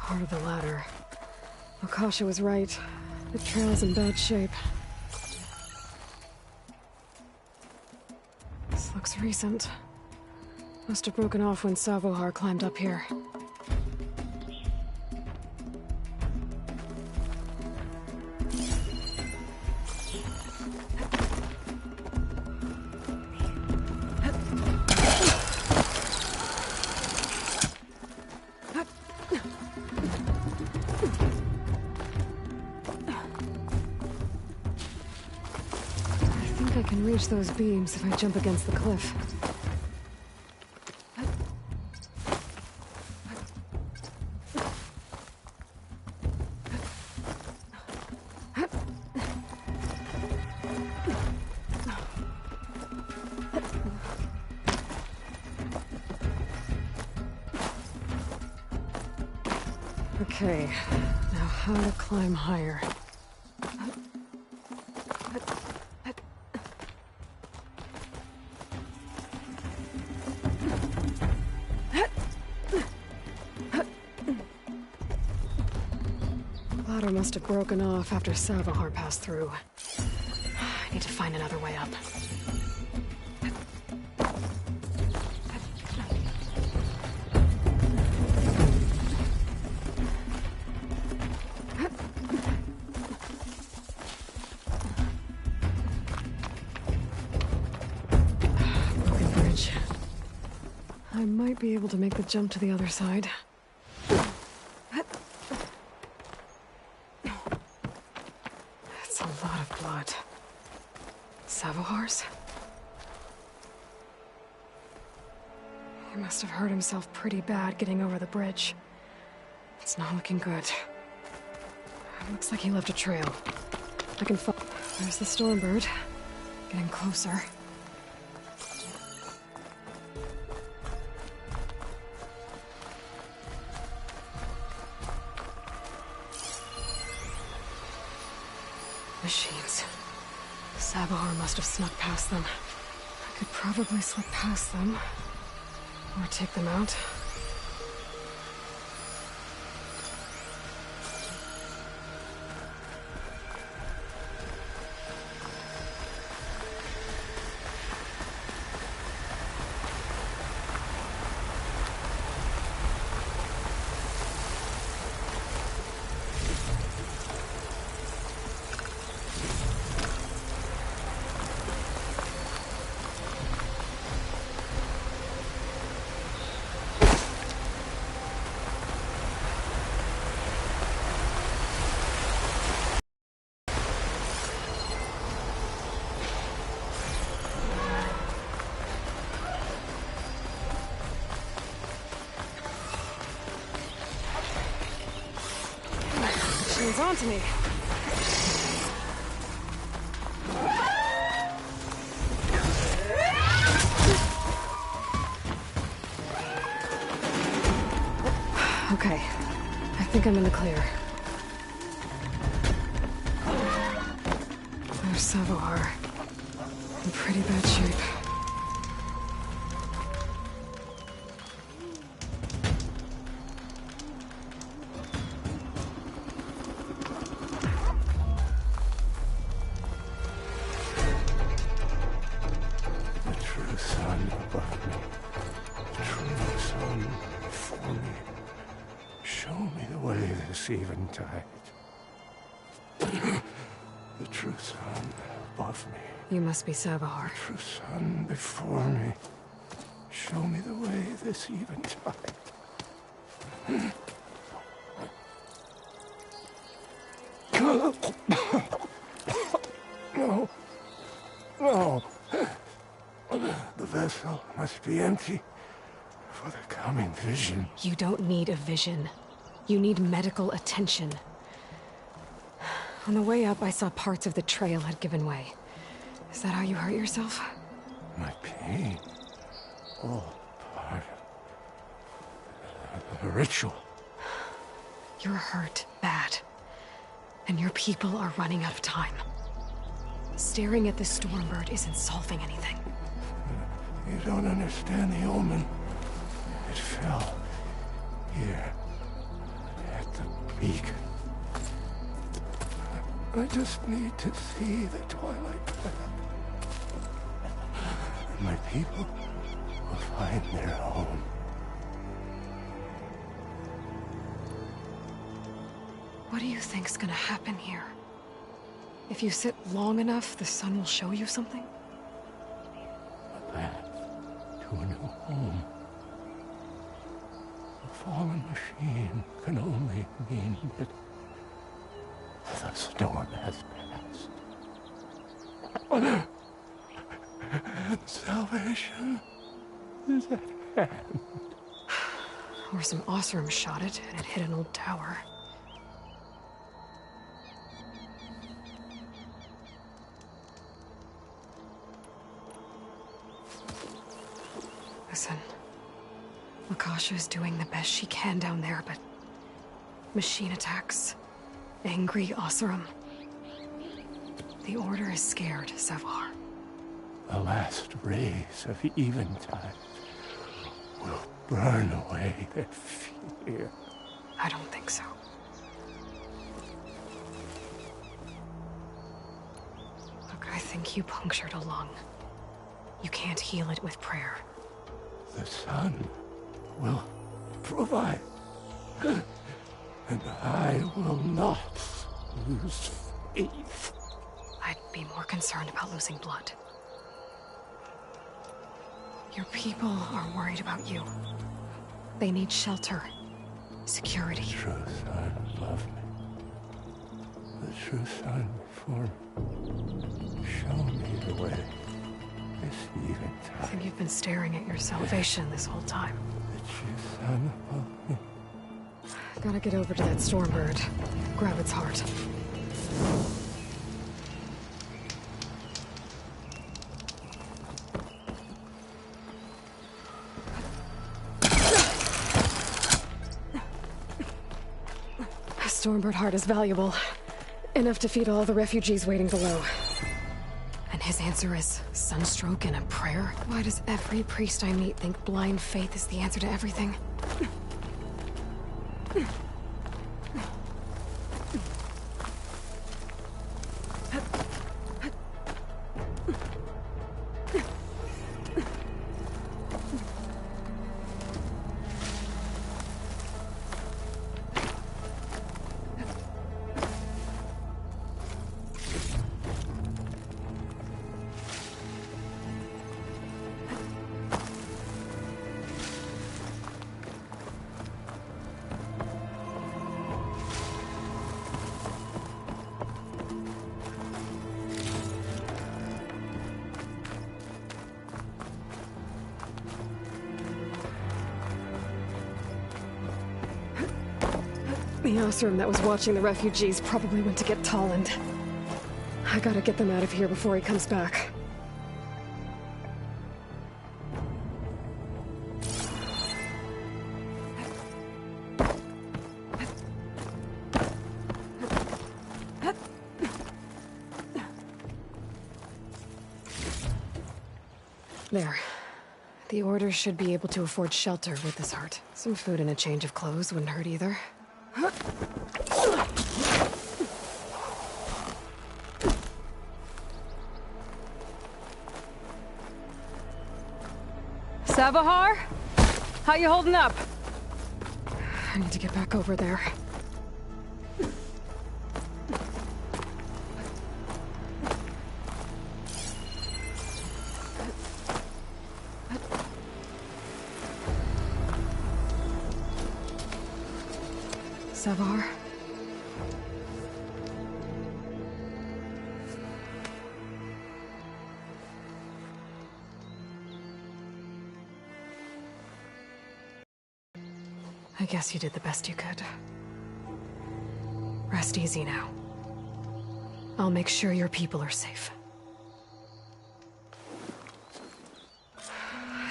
Part of the ladder. Akasha was right. The trail's in bad shape. This looks recent. Must have broken off when Savohar climbed up here. I can reach those beams if I jump against the cliff. Okay, now how to climb higher. Ladder must have broken off after Savohar passed through. I need to find another way up. Broken bridge. I might be able to make the jump to the other side. That's a lot of blood. Savohar's? He must have hurt himself pretty bad getting over the bridge. It's not looking good. Looks like he left a trail. I can follow. There's the Stormbird. Getting closer. Machines. Savohar must have snuck past them. I could probably slip past them. Or take them out. She's onto me. Okay, I think I'm in the clear. There's Savohar. In pretty bad shape. Eventide. The true sun above me. You must be Savohar. The true sun before me. Show me the way this eventide. No. No. The vessel must be empty for the coming vision. You don't need a vision. You need medical attention. On the way up, I saw parts of the trail had given way. Is that how you hurt yourself? My pain. All part of the ritual. You're hurt bad. And your people are running out of time. Staring at the Stormbird isn't solving anything. You don't understand the omen. It fell here. At the beacon. I just need to see the Twilight Path. And my people will find their home. What do you think's gonna happen here? If you sit long enough, the sun will show you something? A path to a new home. A fallen machine can only mean that the storm has passed. Salvation is at hand. Or some Osram shot it, and it hit an old tower. Listen, Lakasha is doing the best she can down there, but machine attacks, angry Osram. The Order is scared, Savar. The last rays of eventide will burn away their fear. I don't think so. Look, I think you punctured a lung. You can't heal it with prayer. The sun will provide. And I will not lose faith. I'd be more concerned about losing blood. Your people are worried about you. They need shelter, security. The true sun loved me. The true sun before me. Show me the way. This I eventide. think you've been staring at your salvation this whole time. The true sun loved me. Gotta get over to that Stormbird. Grab its heart. A Stormbird heart is valuable. Enough to feed all the refugees waiting below. And his answer is sunstroke and a prayer? Why does every priest I meet think blind faith is the answer to everything? The Osram that was watching the refugees probably went to get Tolland. I gotta get them out of here before he comes back. There. The Order should be able to afford shelter with this heart. Some food and a change of clothes wouldn't hurt either. Savahar? How you holding up? I need to get back over there. Savar? I guess you did the best you could. Rest easy now. I'll make sure your people are safe.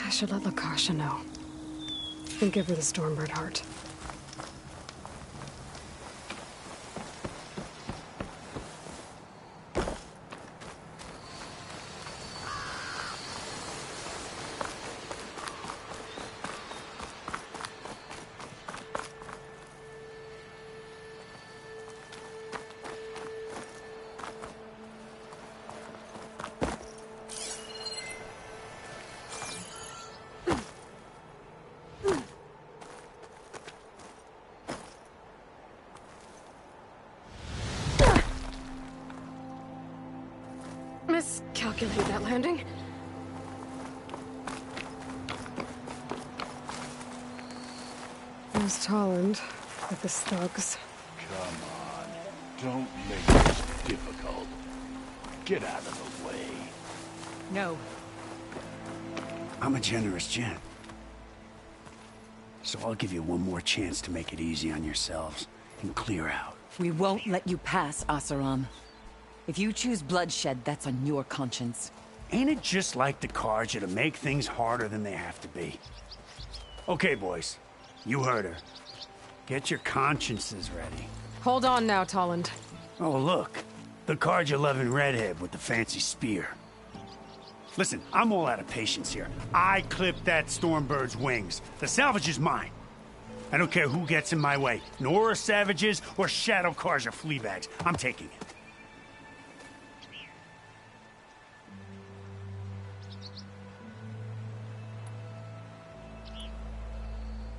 I should let Lakasha know. And give her the Stormbird heart. Miscalculated that landing. There's Tolland with the thugs. Come on. Don't make this difficult. Get out of the way. No. I'm a generous gent. So I'll give you one more chance to make it easy on yourselves and clear out. We won't let you pass, Asaram. If you choose bloodshed, that's on your conscience. Ain't it just like the Carja to make things harder than they have to be? Okay, boys. You heard her. Get your consciences ready. Hold on now, Tolland. Oh, look. The Carja-loving redhead with the fancy spear. Listen, I'm all out of patience here. I clipped that Stormbird's wings. The salvage is mine. I don't care who gets in my way. Nora savages or Shadow Carja fleabags. I'm taking it.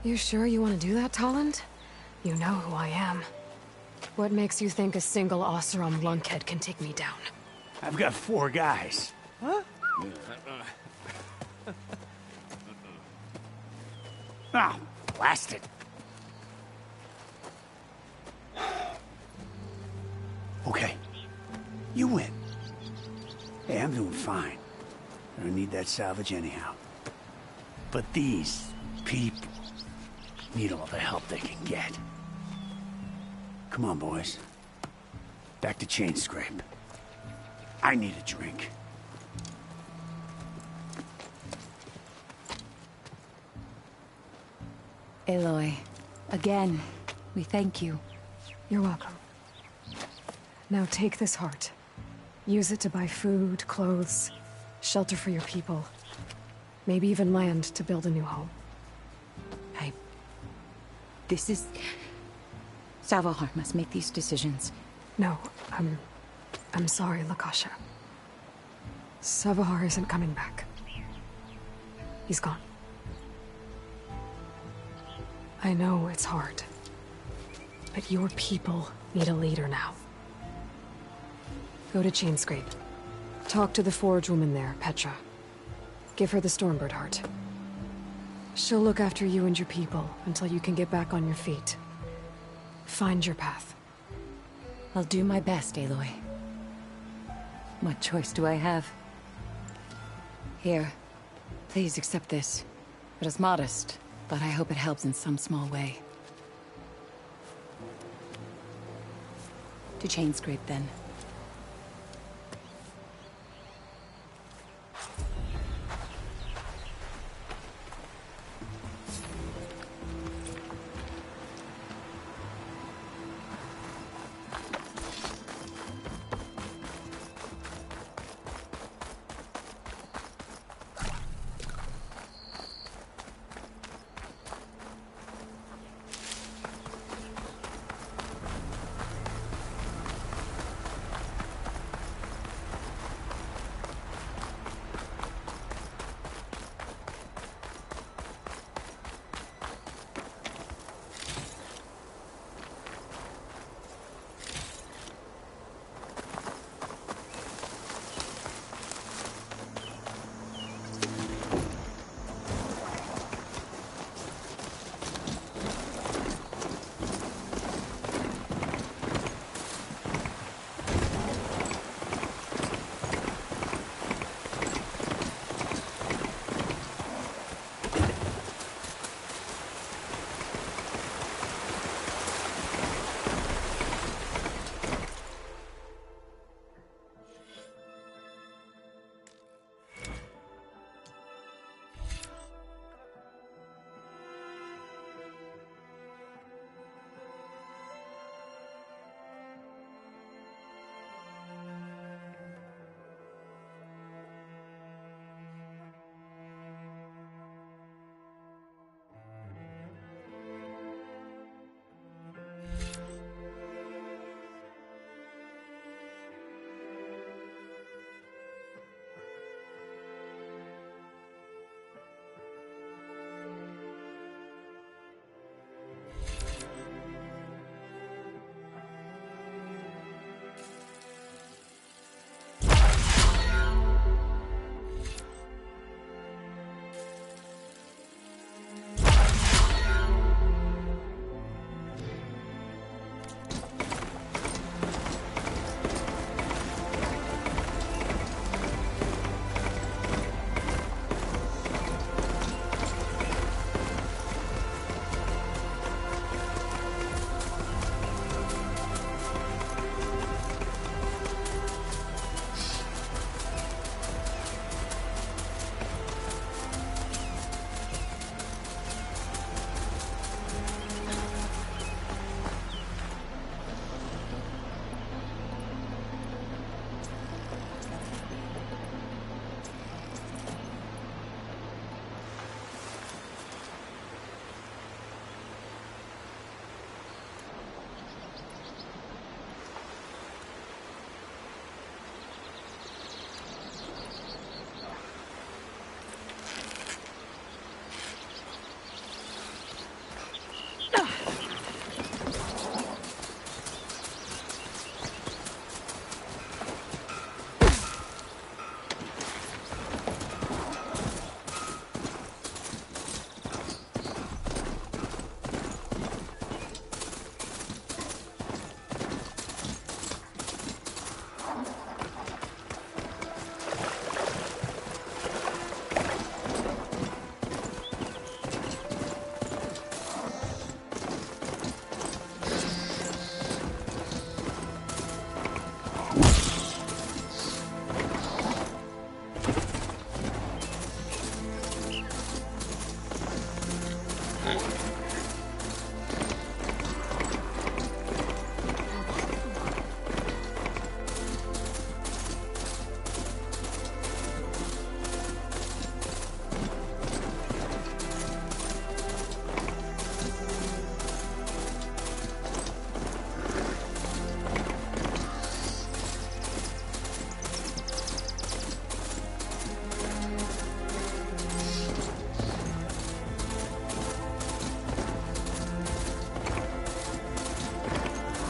You sure you want to do that, Tolland? You know who I am. What makes you think a single Oseram lunkhead can take me down? I've got 4 guys. Huh? Oh, blast it. Okay. You win. Hey, I'm doing fine. I don't need that salvage anyhow. But these people need all the help they can get. Come on, boys. Back to Chain Scrape. I need a drink. Aloy, again, we thank you. You're welcome. Now take this heart. Use it to buy food, clothes, shelter for your people. Maybe even land to build a new home. This is... Savahar must make these decisions. No, I'm sorry, Lakasha. Savahar isn't coming back. He's gone. I know it's hard, but your people need a leader now. Go to Chainscrape. Talk to the forge woman there, Petra. Give her the Stormbird heart. She'll look after you and your people until you can get back on your feet. Find your path. I'll do my best, Aloy. What choice do I have? Here, please accept this. It is modest, but I hope it helps in some small way. To Chainscrape, then.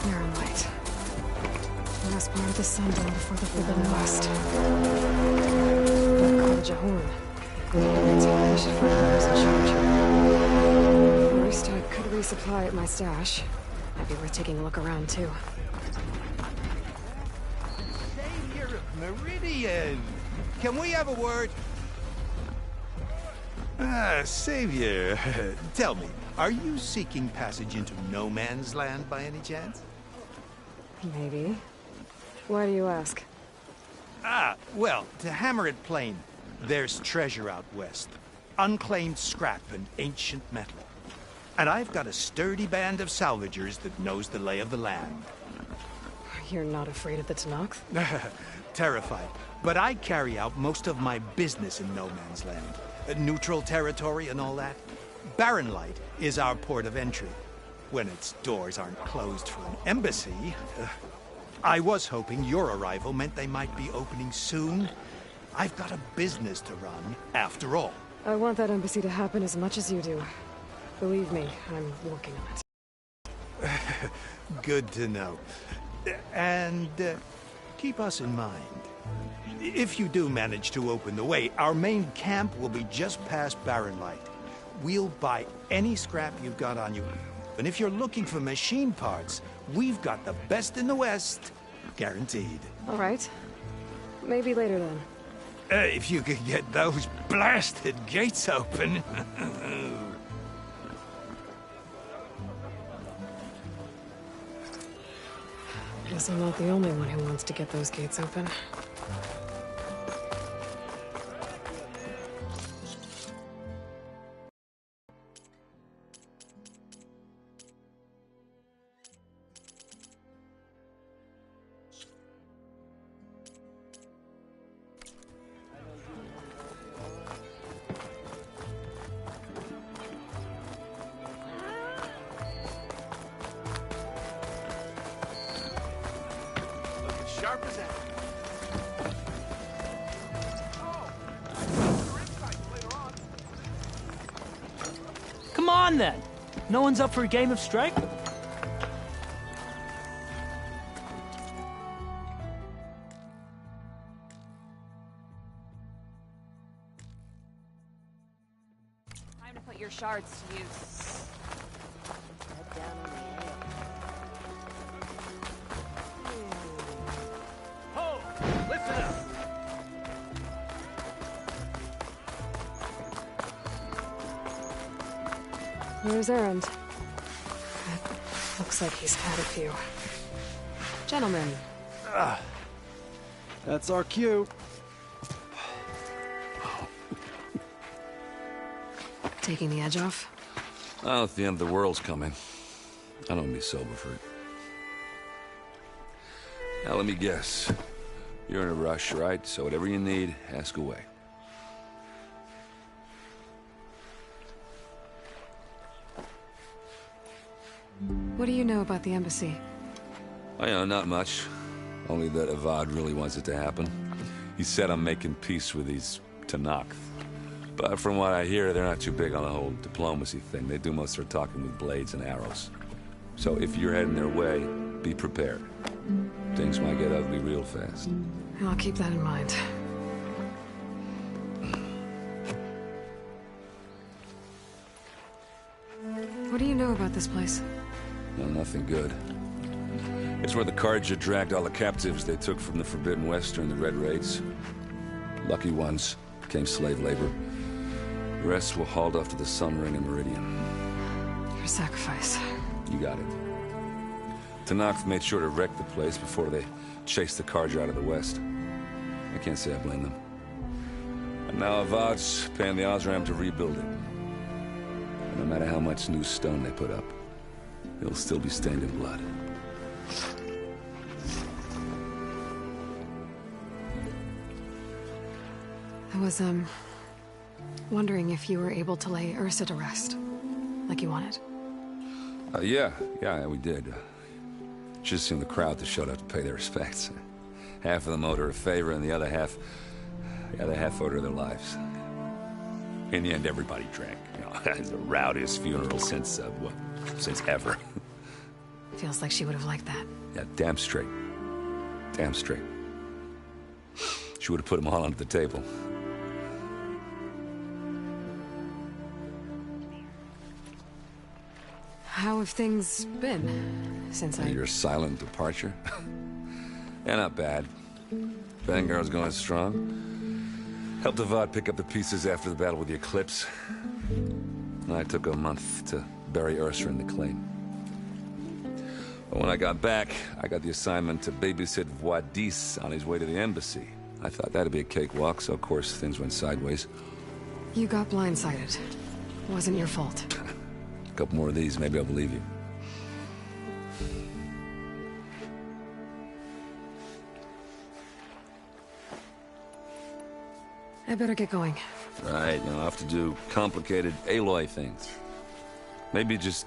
Narrow light. Last part of the sundown before the Forbidden West. That college a horn. I should find who's in charge. First, I could resupply at my stash. Might be worth taking a look around, too. Savior of Meridian! Can we have a word? Savior, tell me, are you seeking passage into no man's land by any chance? Maybe. Why do you ask? Well, to hammer it plain, there's treasure out west. Unclaimed scrap and ancient metal. And I've got a sturdy band of salvagers that knows the lay of the land. You're not afraid of the Tanakh? Terrified. But I carry out most of my business in no man's land. Neutral territory and all that. Barren Light is our port of entry. When its doors aren't closed for an embassy. I was hoping your arrival meant they might be opening soon. I've got a business to run, after all. I want that embassy to happen as much as you do. Believe me, I'm working on it. Good to know. And keep us in mind. If you do manage to open the way, our main camp will be just past Barren Light. We'll buy any scrap you've got on you. And if you're looking for machine parts, we've got the best in the West. Guaranteed. All right. Maybe later then. If you could get those blasted gates open. Guess I'm not the only one who wants to get those gates open. Sharp as ever. Come on, then. No one's up for a game of strike? Time to put your shards to use. Head down on the hill. Ho! Listen up! Where's Errand? It looks like he's had a few. Gentlemen. That's our cue. Taking the edge off? Oh, if the end of the world's coming, I don't be sober for it. Now, let me guess. You're in a rush, right? So whatever you need, ask away. What do you know about the embassy? Oh, yeah, not much. Only that Avad really wants it to happen. He said I'm making peace with these Tanakh. But from what I hear, they're not too big on the whole diplomacy thing. They do most of their talking with blades and arrows. So if you're heading their way, be prepared. Things might get ugly real fast. I'll keep that in mind. What do you know about this place? No, nothing good. It's where the Carja dragged all the captives they took from the Forbidden West during the Red Raids. Lucky ones became slave labor. The rest were hauled off to the Sun Ring and Meridian. Your sacrifice. You got it. Tanakh made sure to wreck the place before they chased the Carja out of the West. I can't say I blame them. And now Avad's paying the Osram to rebuild it. And matter how much new stone they put up. It'll still be stained in blood. I was, wondering if you were able to lay Ursa to rest, like you wanted. Yeah, we did. Just seemed the crowd that showed up to pay their respects. Half of them owed her a favor, and the other half owed her their lives. In the end, everybody drank. You know, the rowdiest funeral since ever. Feels like she would have liked that. Yeah, damn straight. Damn straight. She would have put them all under the table. How have things been since Your silent departure? Yeah, not bad. Vanguard's going strong. Helped Avad pick up the pieces after the battle with the Eclipse. And I took a month to bury Ursa in the claim. But when I got back, I got the assignment to babysit Voidis on his way to the embassy. I thought that'd be a cakewalk, so of course things went sideways. You got blindsided. Wasn't your fault. A couple more of these, maybe I'll believe you. I better get going. Right, I'll have to do complicated Aloy things. Maybe just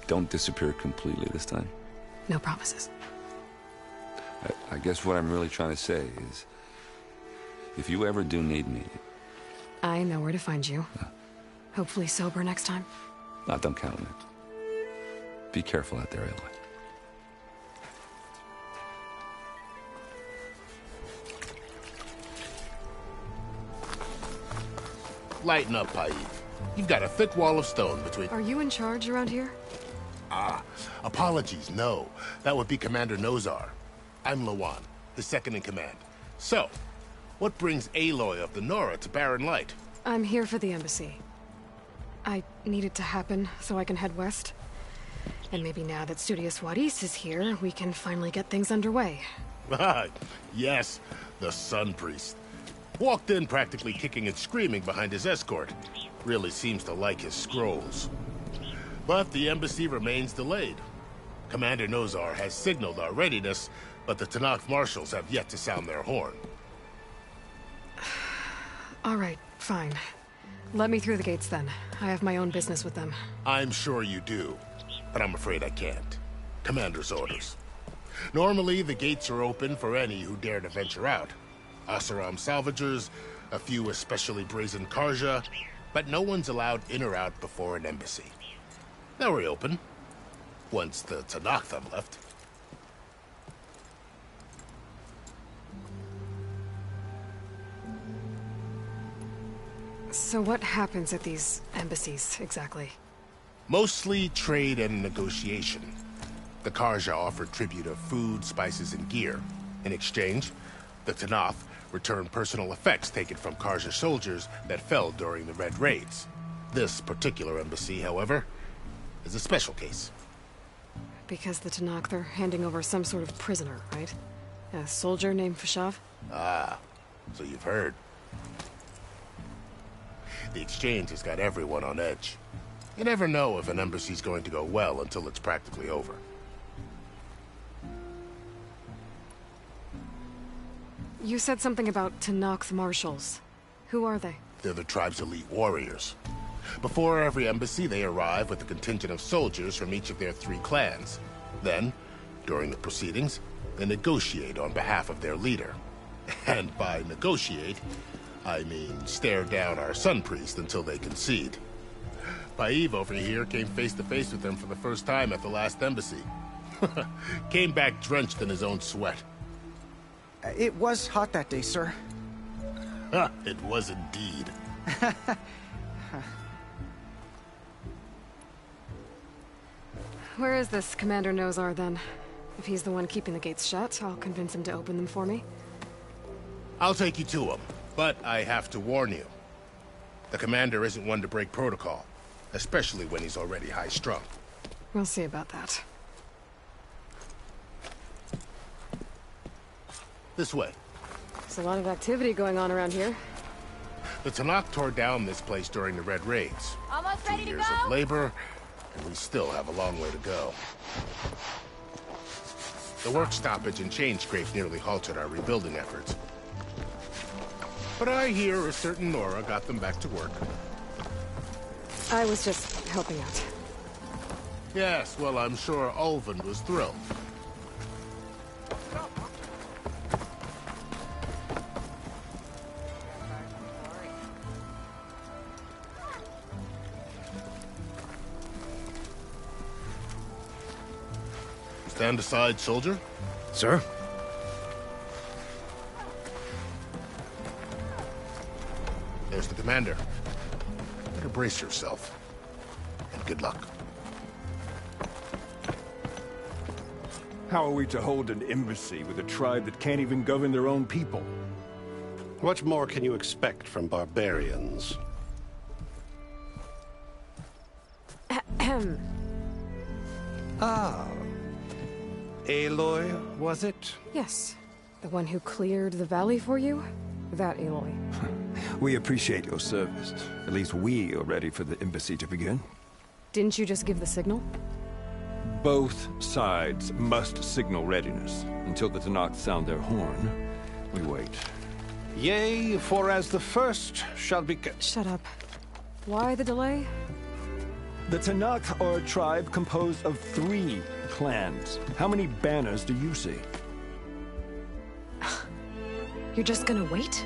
don't disappear completely this time. No promises. I guess what I'm really trying to say is, if you ever do need me... I know where to find you. Hopefully sober next time. Don't count on it. Be careful out there, Aloy. Lighten up, Paid. You've got a thick wall of stone between... Are you in charge around here? Apologies, no. That would be Commander Nozar. I'm Lawan, his second in command. So, what brings Aloy of the Nora to Barren Light? I'm here for the embassy. I need it to happen so I can head west. And maybe now that Studious Wadis is here, we can finally get things underway. Yes, the Sun Priest. Walked in practically kicking and screaming behind his escort. Really seems to like his scrolls. But the embassy remains delayed. Commander Nozar has signaled our readiness, but the Tenakth marshals have yet to sound their horn. All right, fine. Let me through the gates then. I have my own business with them. I'm sure you do, but I'm afraid I can't. Commander's orders. Normally, the gates are open for any who dare to venture out. Asaram salvagers, a few especially brazen Karja, but no one's allowed in or out before an embassy. They'll reopen, once the Tenakth have left. So what happens at these embassies, exactly? Mostly trade and negotiation. The Karja offer tribute of food, spices, and gear. In exchange, the Tenakth return personal effects taken from Karja soldiers that fell during the Red Raids. This particular embassy, however, is a special case. Because the Tenakth are handing over some sort of prisoner, right? A soldier named Fashav? Ah, so you've heard. The exchange has got everyone on edge. You never know if an embassy's going to go well until it's practically over. You said something about Tenakth marshals. Who are they? They're the tribe's elite warriors. Before every embassy, they arrive with a contingent of soldiers from each of their 3 clans. Then, during the proceedings, they negotiate on behalf of their leader. And by negotiate, I mean stare down our Sun Priest until they concede. Paid over here came face to face with them for the first time at the last embassy. Came back drenched in his own sweat. It was hot that day, sir. It was indeed. Where is this Commander Nozar, then? If he's the one keeping the gates shut, I'll convince him to open them for me. I'll take you to him, but I have to warn you. The commander isn't one to break protocol, especially when he's already high-strung. We'll see about that. This way. There's a lot of activity going on around here. The Tanakh tore down this place during the Red Raids. Almost 2 ready to years go? of labor, and we still have a long way to go. The work stoppage and chain scrape nearly halted our rebuilding efforts. But I hear a certain Nora got them back to work. I was just helping out. Yes, well, I'm sure Ulvin was thrilled. Stand aside, soldier. Sir? There's the commander. Better brace yourself. And good luck. How are we to hold an embassy with a tribe that can't even govern their own people? What more can you expect from barbarians? Ah. Aloy, was it? Yes. The one who cleared the valley for you? That Aloy. We appreciate your service. At least we are ready for the embassy to begin. Didn't you just give the signal? Both sides must signal readiness. Until the Tanakh sound their horn, we wait. Yea, for as the first shall be... Shut up. Why the delay? The Tanakh are a tribe composed of 3 clans. How many banners do you see? You're just gonna wait?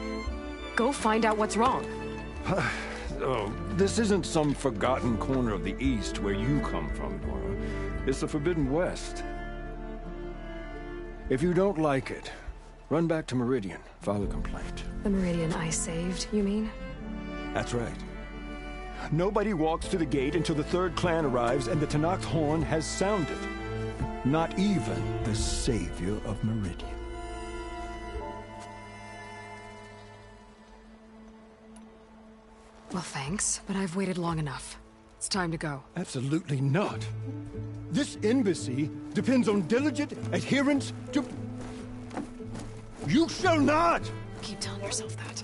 Go find out what's wrong. Oh, this isn't some forgotten corner of the East where you come from, Nora. It's the Forbidden West. If you don't like it, run back to Meridian, file a complaint. The Meridian I saved, you mean? That's right. Nobody walks to the gate until the 3rd clan arrives and the Tanakh's horn has sounded. Not even the savior of Meridian. Well, thanks, but I've waited long enough. It's time to go. Absolutely not. This embassy depends on diligent adherence to... You shall not! Keep telling yourself that.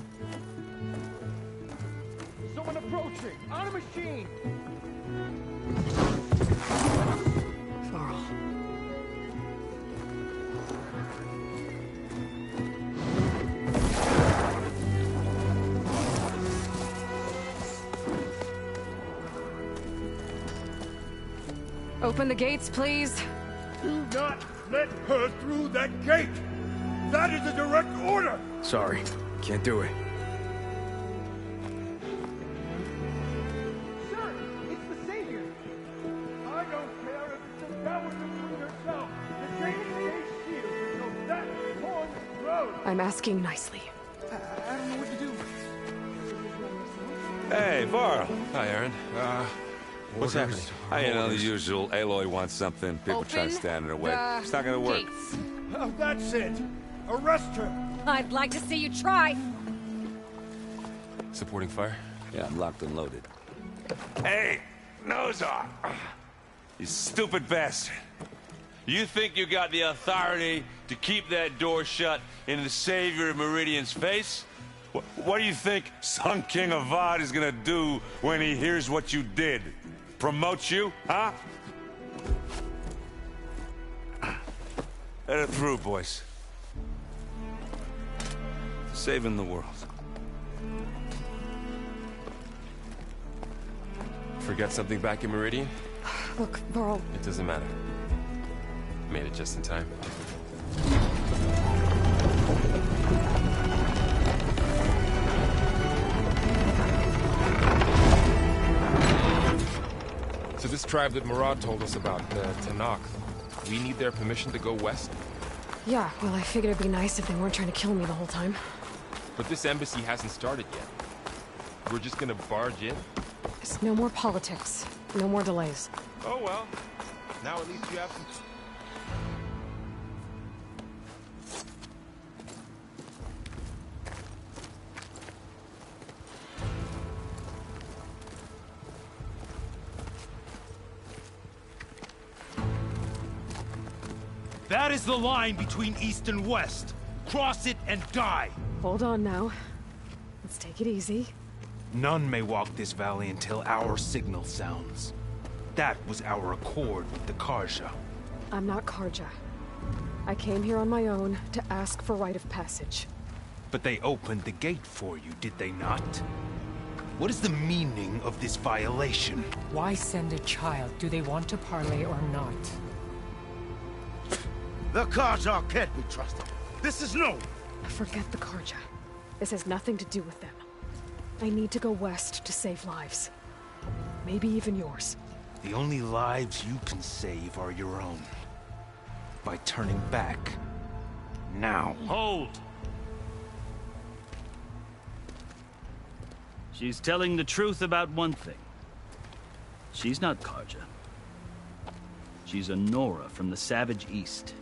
Someone approaching! On a machine! Varl. Open the gates, please. Do not let her through that gate! That is a direct order! Sorry, can't do it. Sir, it's the savior! I don't care if it's a coward between herself. The gate stays sealed until that horn grows! I'm asking nicely. I don't know what to do. Hey, Varl. Hi, Aaron. What's happening? You know, the usual. Aloy wants something. People try to stand in her way. It's not gonna work. Oh, that's it! Arrest her! I'd like to see you try. Supporting fire? Yeah, I'm locked and loaded. Hey, nose off! You stupid bastard. You think you got the authority to keep that door shut in the savior of Meridian's face? What do you think Sun King Avad is gonna do when he hears what you did? Promote you, huh? Let her through, boys. Saving the world. Forget something back in Meridian? Look, Varl. It doesn't matter. Made it just in time. So this tribe that Murad told us about, the Tanakh, we need their permission to go west? Yeah, well, I figured it'd be nice if they weren't trying to kill me the whole time. But this embassy hasn't started yet. We're just gonna barge in? It's no more politics. No more delays. Oh well. Now at least you have some... That is the line between East and West. Cross it and die. Hold on now. Let's take it easy. None may walk this valley until our signal sounds. That was our accord with the Karja. I'm not Karja. I came here on my own to ask for rite of passage. But they opened the gate for you, did they not? What is the meaning of this violation? Why send a child? Do they want to parley or not? The Karja can't be trusted. This is known. Forget the Karja. This has nothing to do with them. I need to go west to save lives. Maybe even yours. The only lives you can save are your own. By turning back. Now. Hold! She's telling the truth about one thing. She's not Karja. She's a Nora from the Savage East.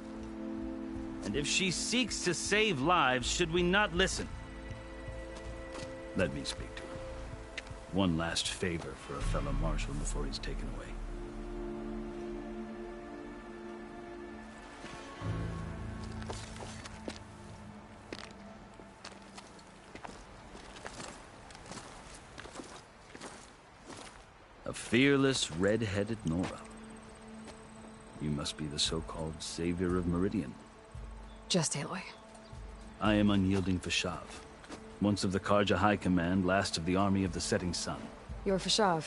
And if she seeks to save lives, should we not listen? Let me speak to her. One last favor for a fellow marshal before he's taken away. A fearless, red-headed Nora. You must be the so-called savior of Meridian. Just Aloy. I am unyielding Fashav. Once of the Karja High Command, last of the army of the Setting Sun. You're Fashav.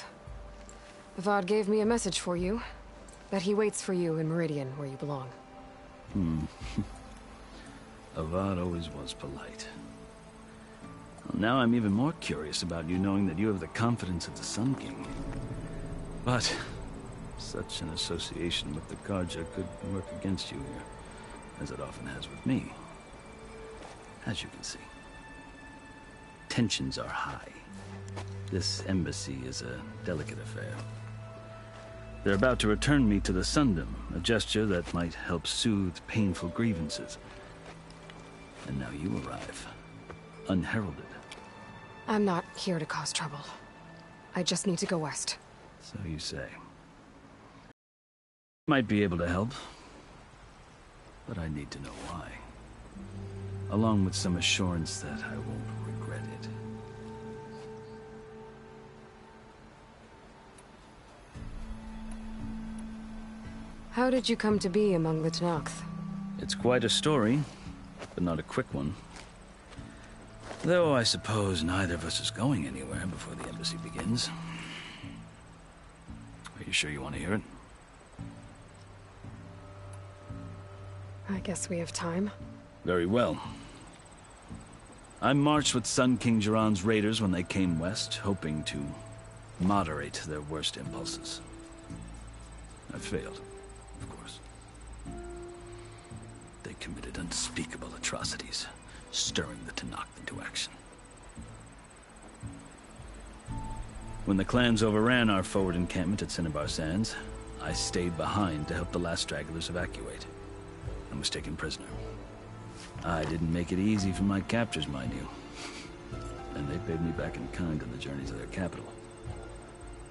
Avad gave me a message for you. That he waits for you in Meridian, where you belong. Avad always was polite. Well, now I'm even more curious about you knowing that you have the confidence of the Sun King. But such an association with the Karja could work against you here, as it often has with me. As you can see. Tensions are high. This embassy is a delicate affair. They're about to return me to the Sundom, a gesture that might help soothe painful grievances. And now you arrive, unheralded. I'm not here to cause trouble. I just need to go west. So you say. Might be able to help, but I need to know why. Along with some assurance that I won't regret it. How did you come to be among the Tenakth? It's quite a story, but not a quick one. Though I suppose neither of us is going anywhere before the embassy begins. Are you sure you want to hear it? I guess we have time. Very well. I marched with Sun King Jiran's raiders when they came west, hoping to moderate their worst impulses. I failed, of course. They committed unspeakable atrocities, stirring the Tenakth into action. When the clans overran our forward encampment at Cinnabar Sands, I stayed behind to help the last stragglers evacuate, and was taken prisoner. I didn't make it easy for my captors, mind you. And they paid me back in kind on the journey to their capital.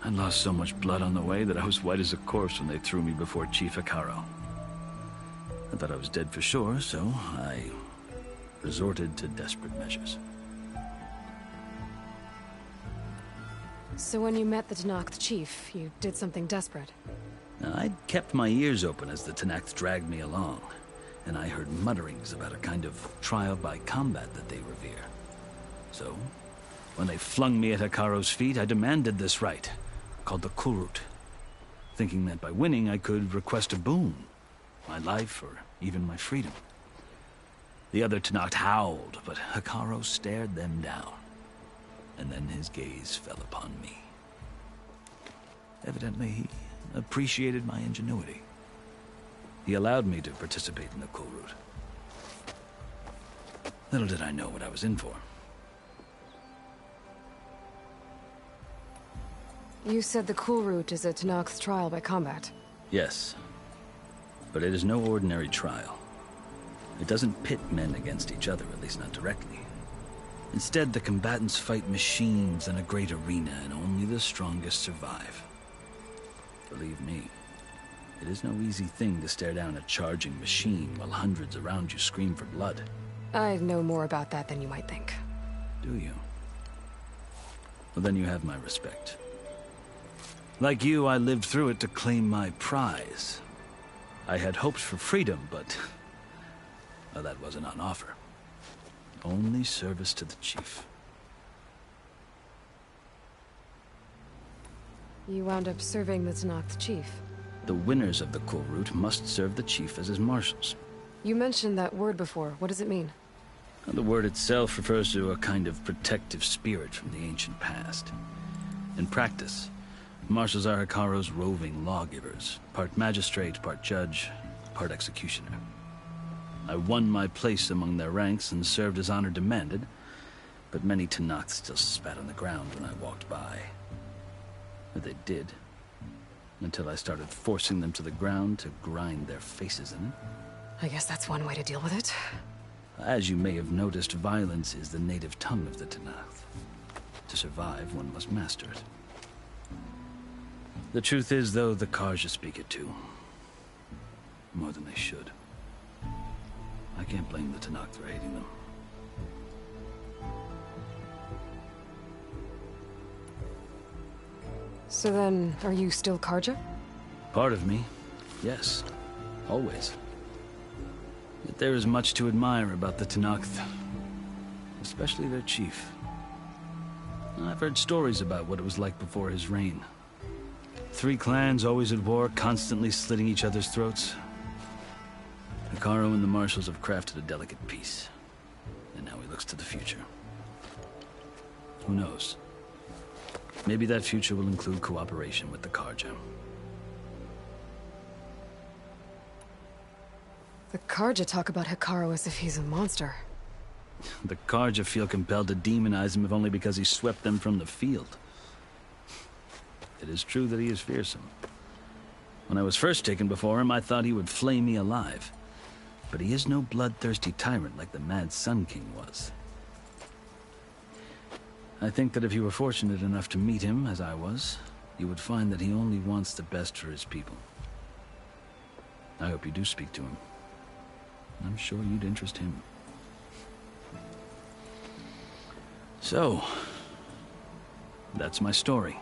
I lost so much blood on the way that I was white as a corpse when they threw me before Chief Hekaro. I thought I was dead for sure, so I resorted to desperate measures. So when you met the Tenakth chief, you did something desperate? Now, I'd kept my ears open as the Tenakth dragged me along, and I heard mutterings about a kind of trial by combat that they revere. So, when they flung me at Hekaro's feet, I demanded this right, called the Kulrut, thinking that by winning I could request a boon, my life or even my freedom. The other Tenakth howled, but Hekaro stared them down, and then his gaze fell upon me. Evidently, he appreciated my ingenuity. He allowed me to participate in the Kulrut. Little did I know what I was in for. You said the Kulrut is a Tenakth trial by combat. Yes, but it is no ordinary trial. It doesn't pit men against each other, at least not directly. Instead, the combatants fight machines in a great arena, and only the strongest survive. Believe me, it is no easy thing to stare down a charging machine while hundreds around you scream for blood. I know more about that than you might think. Do you? well, then you have my respect. Like you, I lived through it to claim my prize. I had hopes for freedom, but well, that wasn't on offer. Only service to the chief. You wound up serving the Tenakth chief. The winners of the Cool Route must serve the chief as his marshals. You mentioned that word before. What does it mean? The word itself refers to a kind of protective spirit from the ancient past. In practice, marshals are Hekaro's roving lawgivers, part magistrate, part judge, part executioner. I won my place among their ranks and served as honor demanded, but many Tenakth still spat on the ground when I walked by. But they did, until I started forcing them to the ground to grind their faces in it. I guess that's one way to deal with it. As you may have noticed, violence is the native tongue of the Tenakth. To survive, one must master it. The truth is, though, the Karja speak it too. More than they should. I can't blame the Tenakth for hating them. So then, are you still Karja? Part of me, yes. Always. Yet there is much to admire about the Tenakth. Especially their chief. I've heard stories about what it was like before his reign. 3 clans always at war, constantly slitting each other's throats. Hekaro and the marshals have crafted a delicate peace. And now he looks to the future. Who knows? Maybe that future will include cooperation with the Karja. The Karja talk about Hekaro as if he's a monster. The Karja feel compelled to demonize him if only because he swept them from the field. It is true that he is fearsome. When I was first taken before him, I thought he would flay me alive. But he is no bloodthirsty tyrant like the Mad Sun King was. I think that if you were fortunate enough to meet him, as I was, you would find that he only wants the best for his people. I hope you do speak to him. I'm sure you'd interest him. So, that's my story.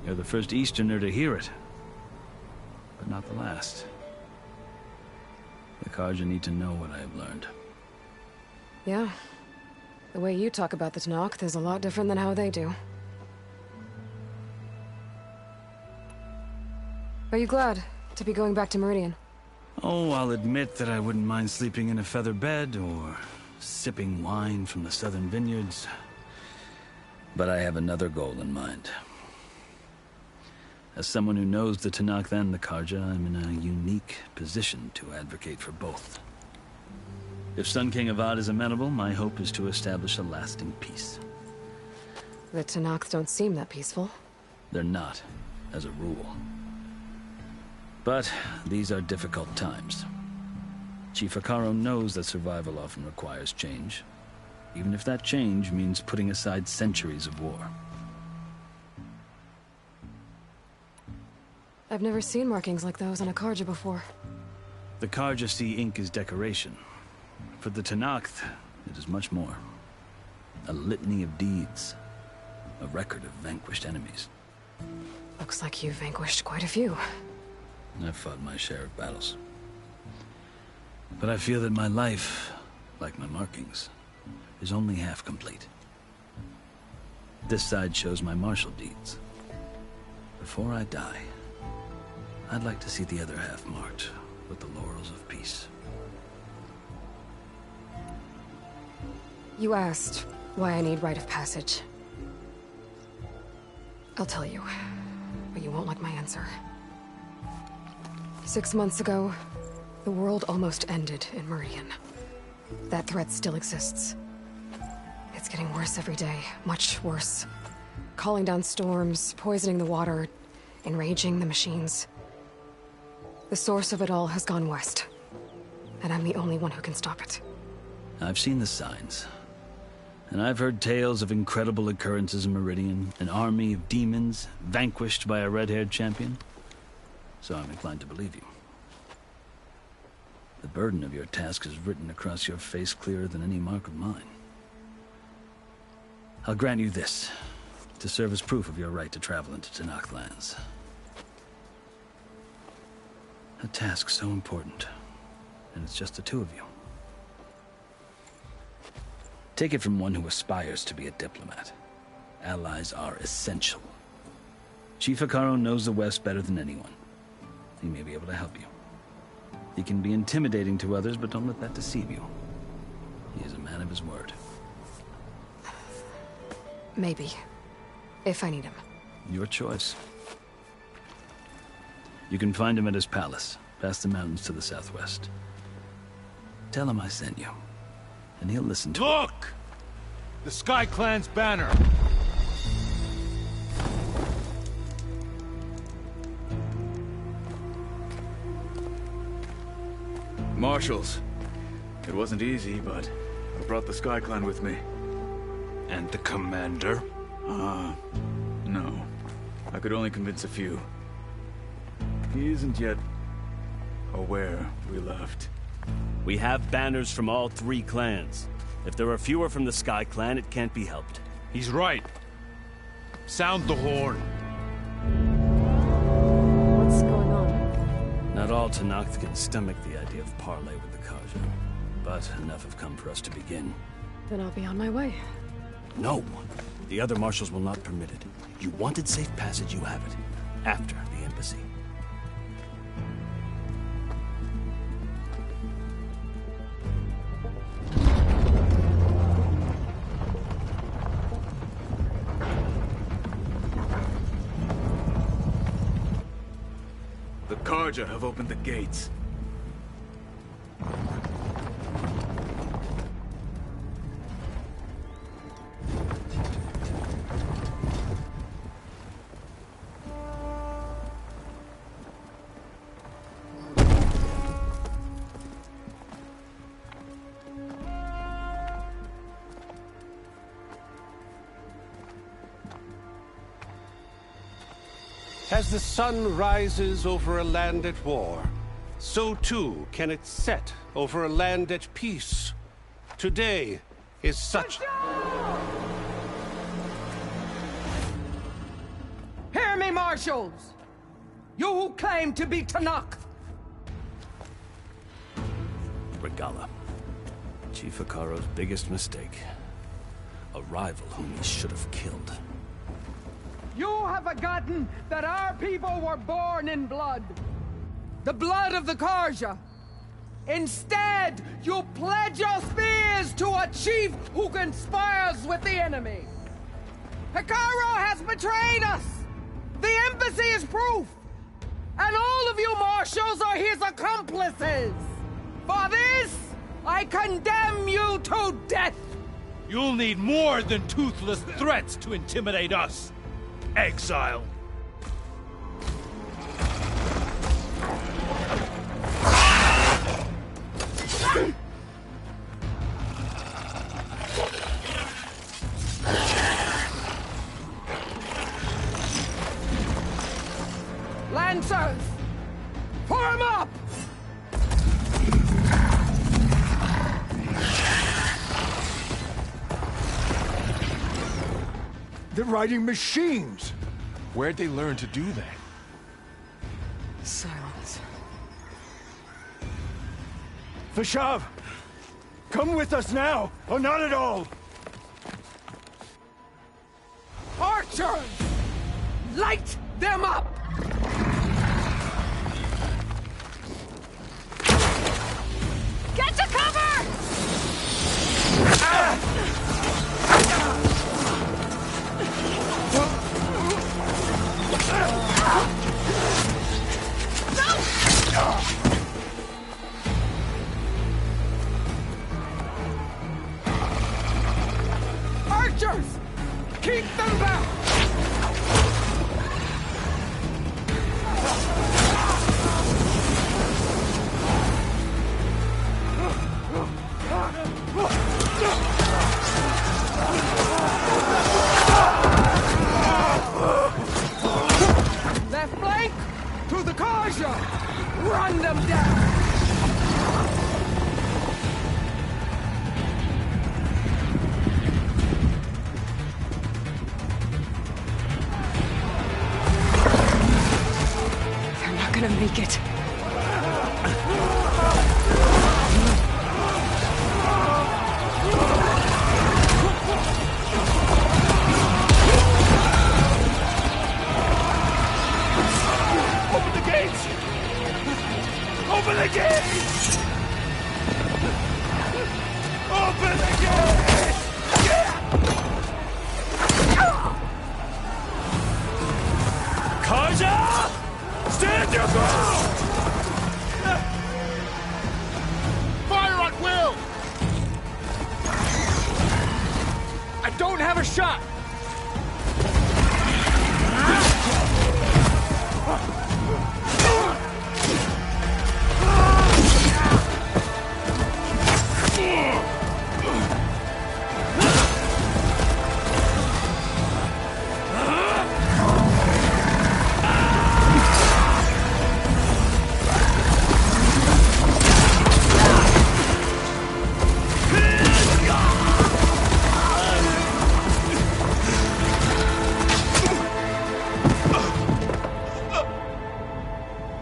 You're the first Easterner to hear it, but not the last. The Karja need to know what I have learned. Yeah. The way you talk about the Tenakth is a lot different than how they do. Are you glad to be going back to Meridian? Oh, I'll admit that I wouldn't mind sleeping in a feather bed or sipping wine from the southern vineyards. But I have another goal in mind. As someone who knows the Tenakth and the Karja, I'm in a unique position to advocate for both. If Sun King Avad is amenable, my hope is to establish a lasting peace. The Tenakth don't seem that peaceful. They're not, as a rule. But these are difficult times. Chief Hekaro knows that survival often requires change, even if that change means putting aside centuries of war. I've never seen markings like those on a Karja before. The Karja see ink as decoration. For the Tenakth, it is much more. A litany of deeds. A record of vanquished enemies. Looks like you've vanquished quite a few. I've fought my share of battles. But I feel that my life, like my markings, is only half complete. This side shows my martial deeds. Before I die, I'd like to see the other half marked with the laurels of peace. You asked why I need rite of passage. I'll tell you, but you won't like my answer. 6 months ago, the world almost ended in Meridian. That threat still exists. It's getting worse every day, much worse. Calling down storms, poisoning the water, enraging the machines. The source of it all has gone west, and I'm the only one who can stop it. I've seen the signs. And I've heard tales of incredible occurrences in Meridian, an army of demons vanquished by a red-haired champion. So I'm inclined to believe you. The burden of your task is written across your face clearer than any mark of mine. I'll grant you this, to serve as proof of your right to travel into Tenakth lands. A task so important, and it's just the two of you. Take it from one who aspires to be a diplomat. Allies are essential. Chief Hekarro knows the West better than anyone. He may be able to help you. He can be intimidating to others, but don't let that deceive you. He is a man of his word. Maybe. If I need him. Your choice. You can find him at his palace, past the mountains to the southwest. Tell him I sent you, and he'll listen to Look! The Sky Clan's banner! Marshals. It wasn't easy, but I brought the Sky Clan with me. And the commander? No. I could only convince a few. He isn't yet aware we left. We have banners from all 3 clans. If there are fewer from the Sky Clan, it can't be helped. He's right. Sound the horn. What's going on? Not all Tenakth can stomach the idea of parley with the Karja, but enough have come for us to begin. Then I'll be on my way. No. The other marshals will not permit it. You wanted safe passage, you have it. After the embassy. The Karja have opened the gates. As the sun rises over a land at war, so too can it set over a land at peace. Today is such... Hear me, marshals! You who claim to be Tenakth! Regala. Chief Hekarro's biggest mistake. A rival whom he should have killed. You have forgotten that our people were born in blood. The blood of the Karja. Instead, you pledge your spears to a chief who conspires with the enemy. Hekarro has betrayed us. The embassy is proof. And all of you marshals are his accomplices. For this, I condemn you to death. You'll need more than toothless threats to intimidate us. Exile. Lancers! Form up! They're riding machines! Where'd they learn to do that? Silence. Vashav! Come with us now, or not at all! Archers! Light them up! Get to cover! Archers! Keep them back! Left flank! To the Karja! Run them down! gonna make it. Open the gates! Open the gates! Open the gates! Kaja! Stand your ground! Fire on Will! I don't have a shot!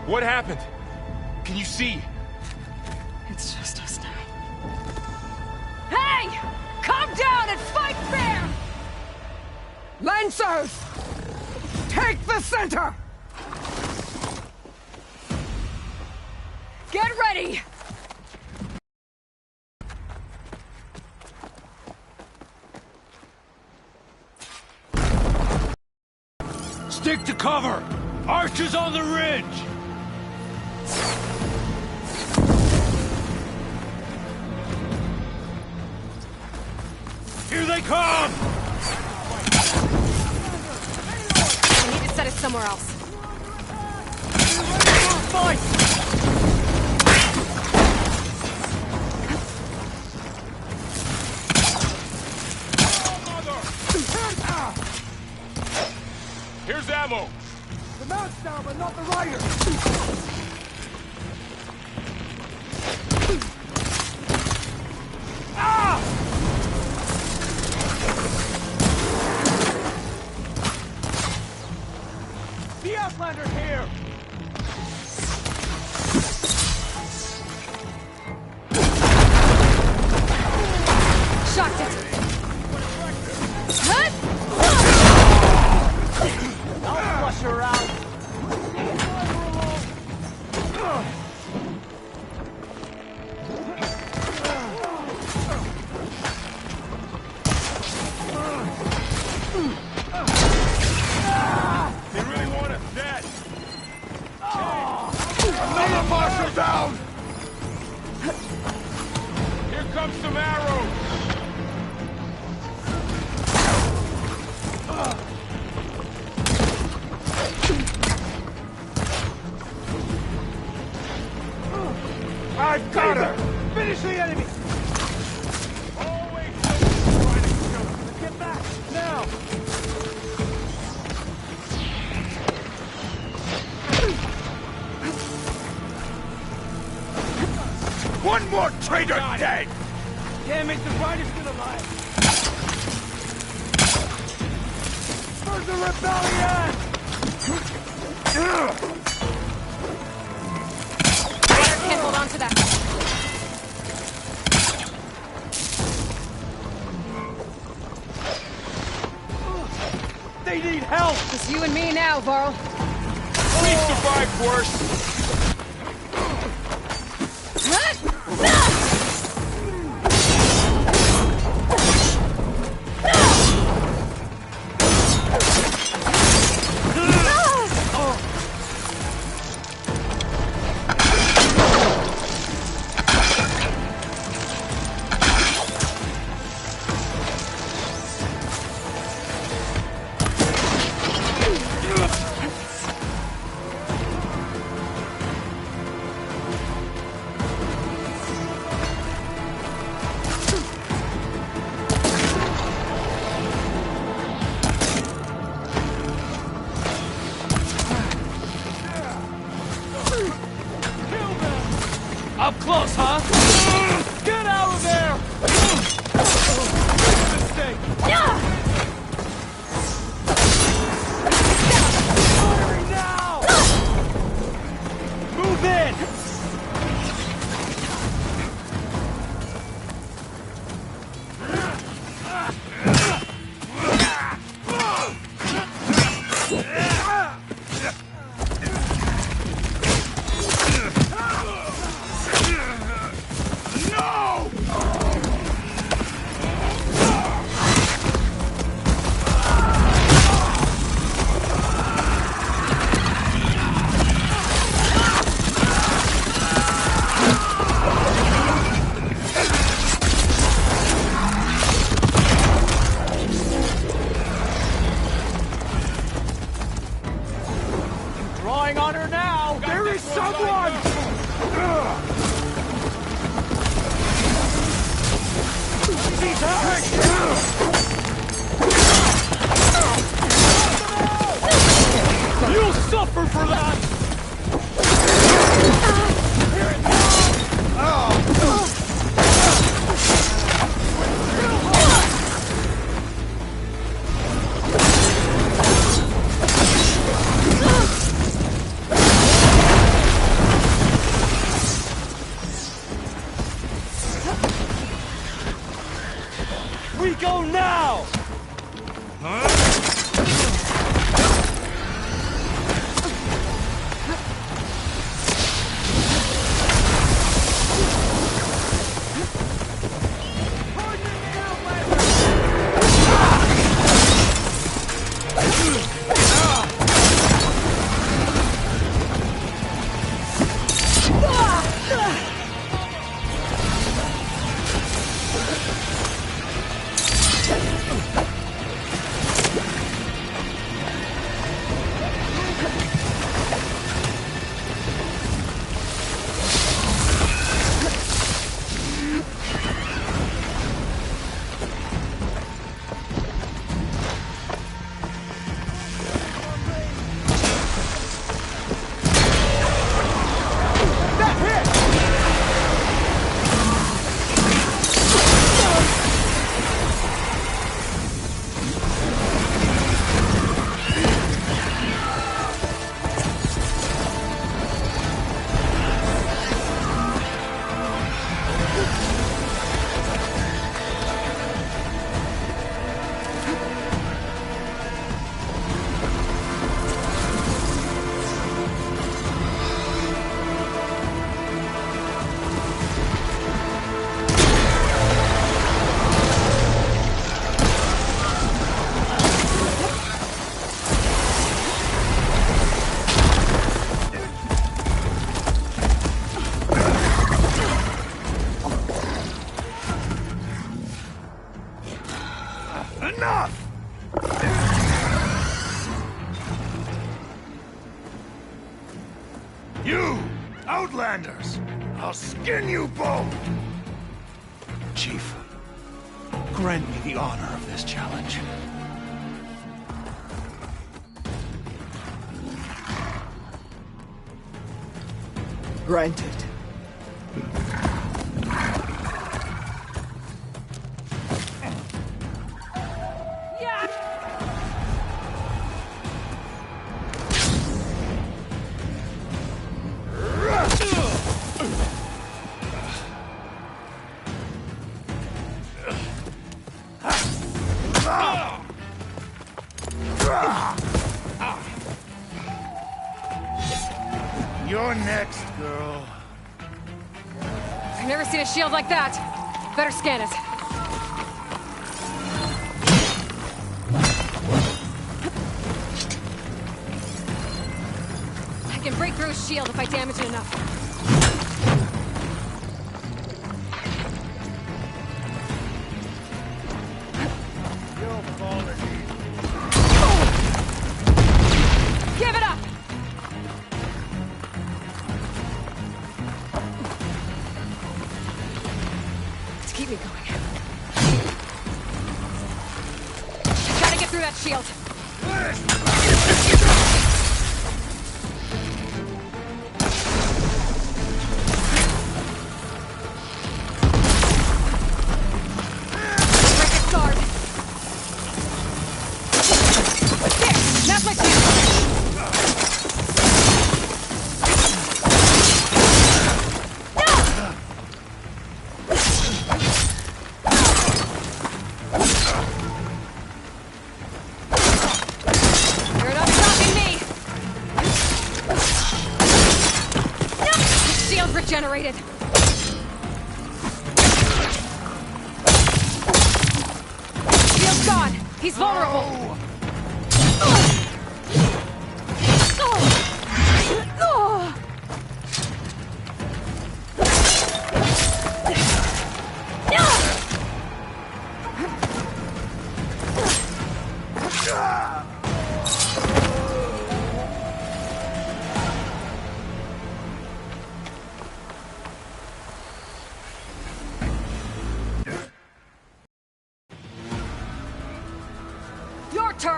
What happened? Can you see? It's just us now. Hey! Come down and fight fair! Lancers! Take the center! Get ready! Stick to cover! Archers on the ridge! Here they come! I need to set it somewhere else. Fight! Here's ammo! The mount's down, but not the rider! The Outlander here! Shocked it! I'll flush her out! They really want us dead! Another marshal down! Here comes some arrows! I've got her! Finish the enemy! Always Get back! Now! One more traitor dead! Damn it, the rider's still alive! For the rebellion! Can't hold on to that. They need help! It's you and me now, Varl. We survived worse! Up close, huh? Get out of there! Mistake! Hurry now! relying on her now! There is someone! She's hurt! You'll suffer for that! We go now! Enough! You, Outlanders! I'll skin you both! Chief, grant me the honor of this challenge. Granted. You're next, girl. I've never seen a shield like that. Better scan it. I can break through his shield if I damage it enough. Give it up! To keep me going. Gotta get through that shield. Break its guard. There! That's my chance! You're not stopping me! His shield regenerated. Shield's gone. He's vulnerable.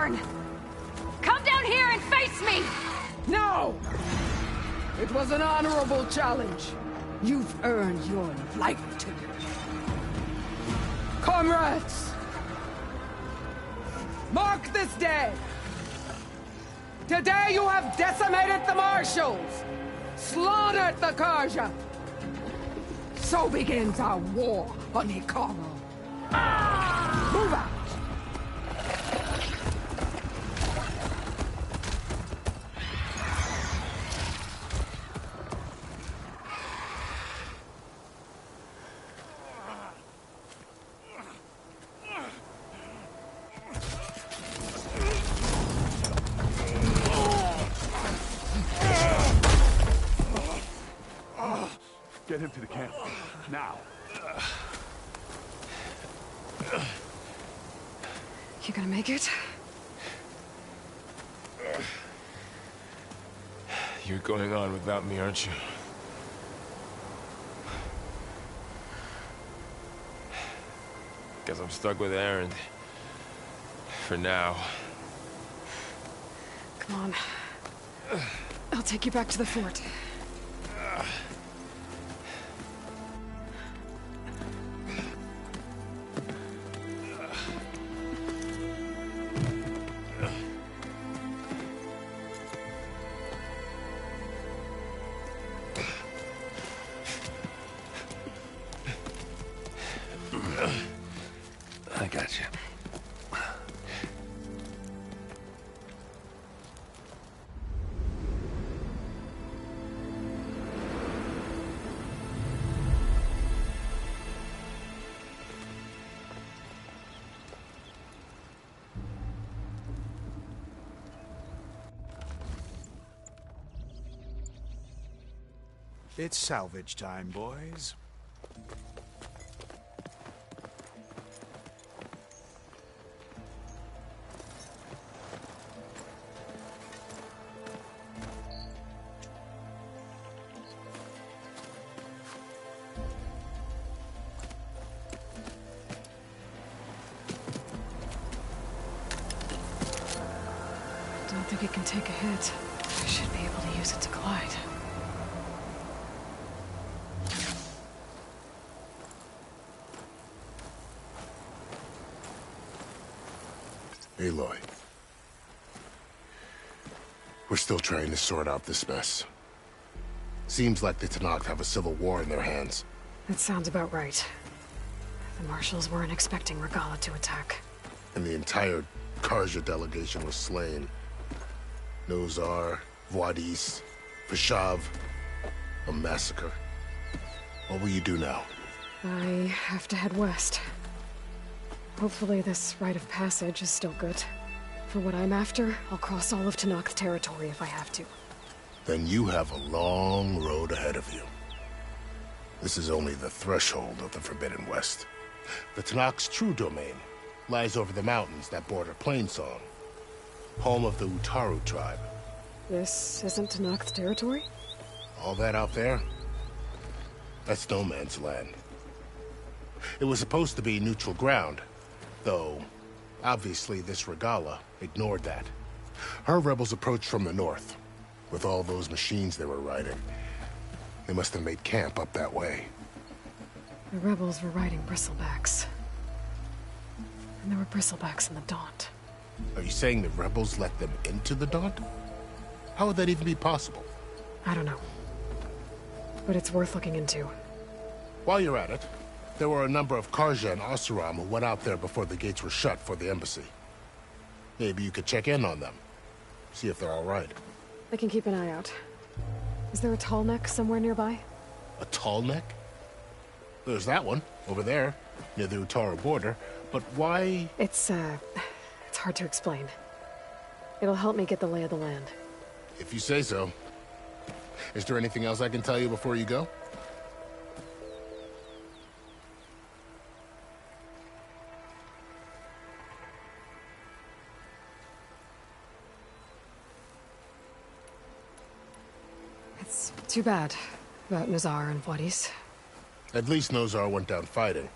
born! Come down here and face me! No! It was an honorable challenge. You've earned your life today. Comrades! Mark this day! Today you have decimated the Marshals! Slaughtered the Karja! So begins our war on Hikaru. Move out! Get him to the camp. Now. You gonna make it? You're going on without me, aren't you? Guess I'm stuck with Aaron. For now. Come on. I'll take you back to the fort. I got you. It's salvage time, boys. Don't think it can take a hit. I should be able to use it to glide. Aloy. We're still trying to sort out this mess. Seems like the Tenakth have a civil war in their hands. That sounds about right. The Marshals weren't expecting Regala to attack. And the entire Karja delegation was slain. Nozar, Voidis, Vashav. A massacre. What will you do now? I have to head west. Hopefully this rite of passage is still good. For what I'm after, I'll cross all of Tenakth territory if I have to. Then you have a long road ahead of you. This is only the threshold of the Forbidden West. The Tenakth's true domain lies over the mountains that border Plainsong, home of the Utaru tribe. This isn't Tenakth territory? All that out there? That's no man's land. It was supposed to be neutral ground, though obviously this Regala ignored that. Her rebels approached from the north, with all those machines they were riding. They must have made camp up that way. The rebels were riding bristlebacks. And there were bristlebacks in the Daunt. Are you saying the rebels let them into the Daunt? How would that even be possible? I don't know. But it's worth looking into. While you're at it, there were a number of Karja and Oseram who went out there before the gates were shut for the embassy. Maybe you could check in on them. See if they're all right. I can keep an eye out. Is there a tall neck somewhere nearby? A tall neck? There's that one, over there, near the Utaru border. But why? It's hard to explain. It'll help me get the lay of the land. If you say so. Is there anything else I can tell you before you go? It's too bad about Nozar and Voidis. At least Nozar went down fighting.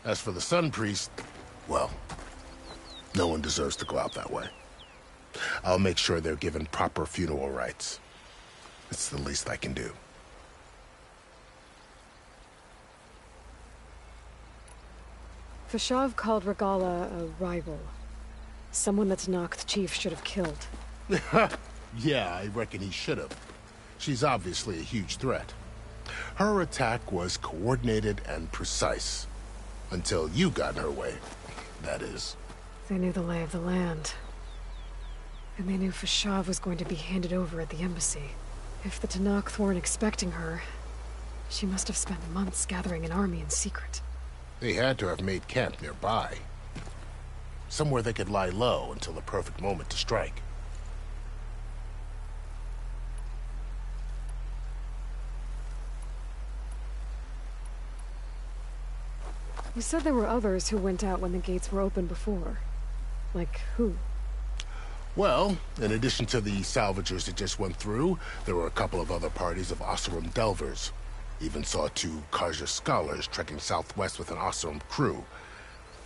As for the Sun Priest, well, No one deserves to go out that way. I'll make sure they're given proper funeral rites. It's the least I can do. Fashav called Regala a rival. Someone that Tanakh chief should have killed. Yeah, I reckon he should have. She's obviously a huge threat. Her attack was coordinated and precise. Until you got in her way, that is. They knew the lay of the land. And they knew Fashav was going to be handed over at the embassy. If the Tanakh weren't expecting her, she must have spent months gathering an army in secret. They had to have made camp nearby. Somewhere they could lie low until the perfect moment to strike. You said there were others who went out when the gates were open before. Like who? Well, in addition to the salvagers that just went through, there were a couple of other parties of Oseram delvers. Even saw 2 Karja scholars trekking southwest with an Oseram crew.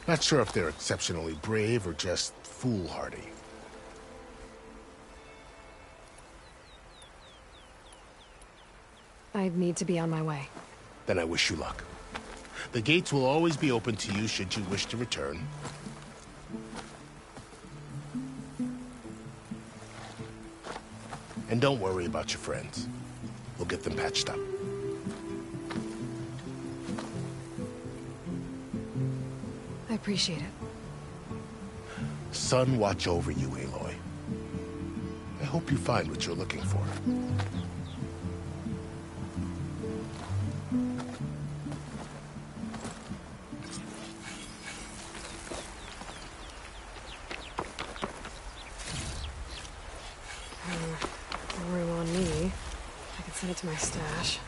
Not sure if they're exceptionally brave or just foolhardy. I need to be on my way. Then I wish you luck. The gates will always be open to you should you wish to return. And don't worry about your friends. We'll get them patched up. I appreciate it. Sun watch over you, Aloy. I hope you find what you're looking for. Room on me. I can send it to my stash.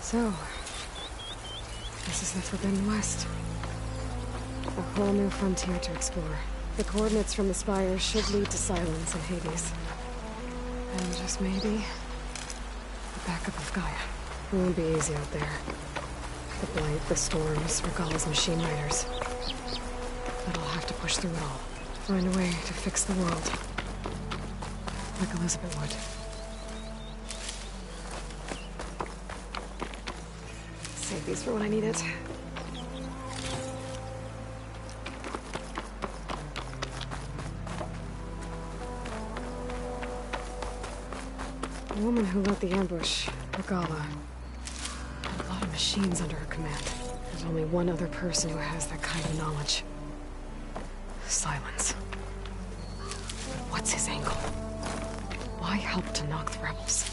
So, this is the Forbidden West. A whole new frontier to explore. The coordinates from the spires should lead to Silence and Hades. And just maybe, the backup of Gaia. It won't be easy out there. The blight, the storms, Regala's machine riders. But I'll have to push through it all. Find a way to fix the world. Like Elizabeth would. Save these for when I need it. The woman who led the ambush, Regala, had a lot of machines under her command. There's only one other person who has that kind of knowledge. Silence. What's his angle? Why help to knock the rebels?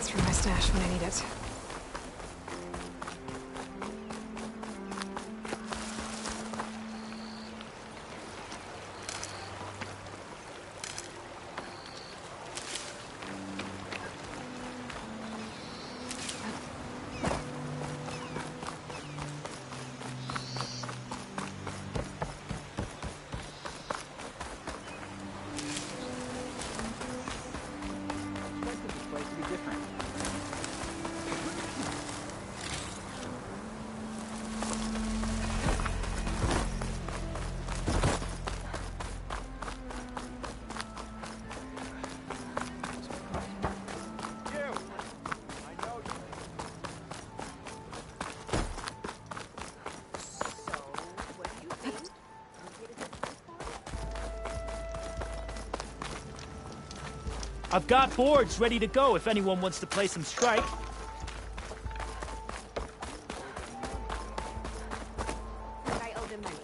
Through my stash when I need it. I've got boards ready to go if anyone wants to play some strike. I owe them money.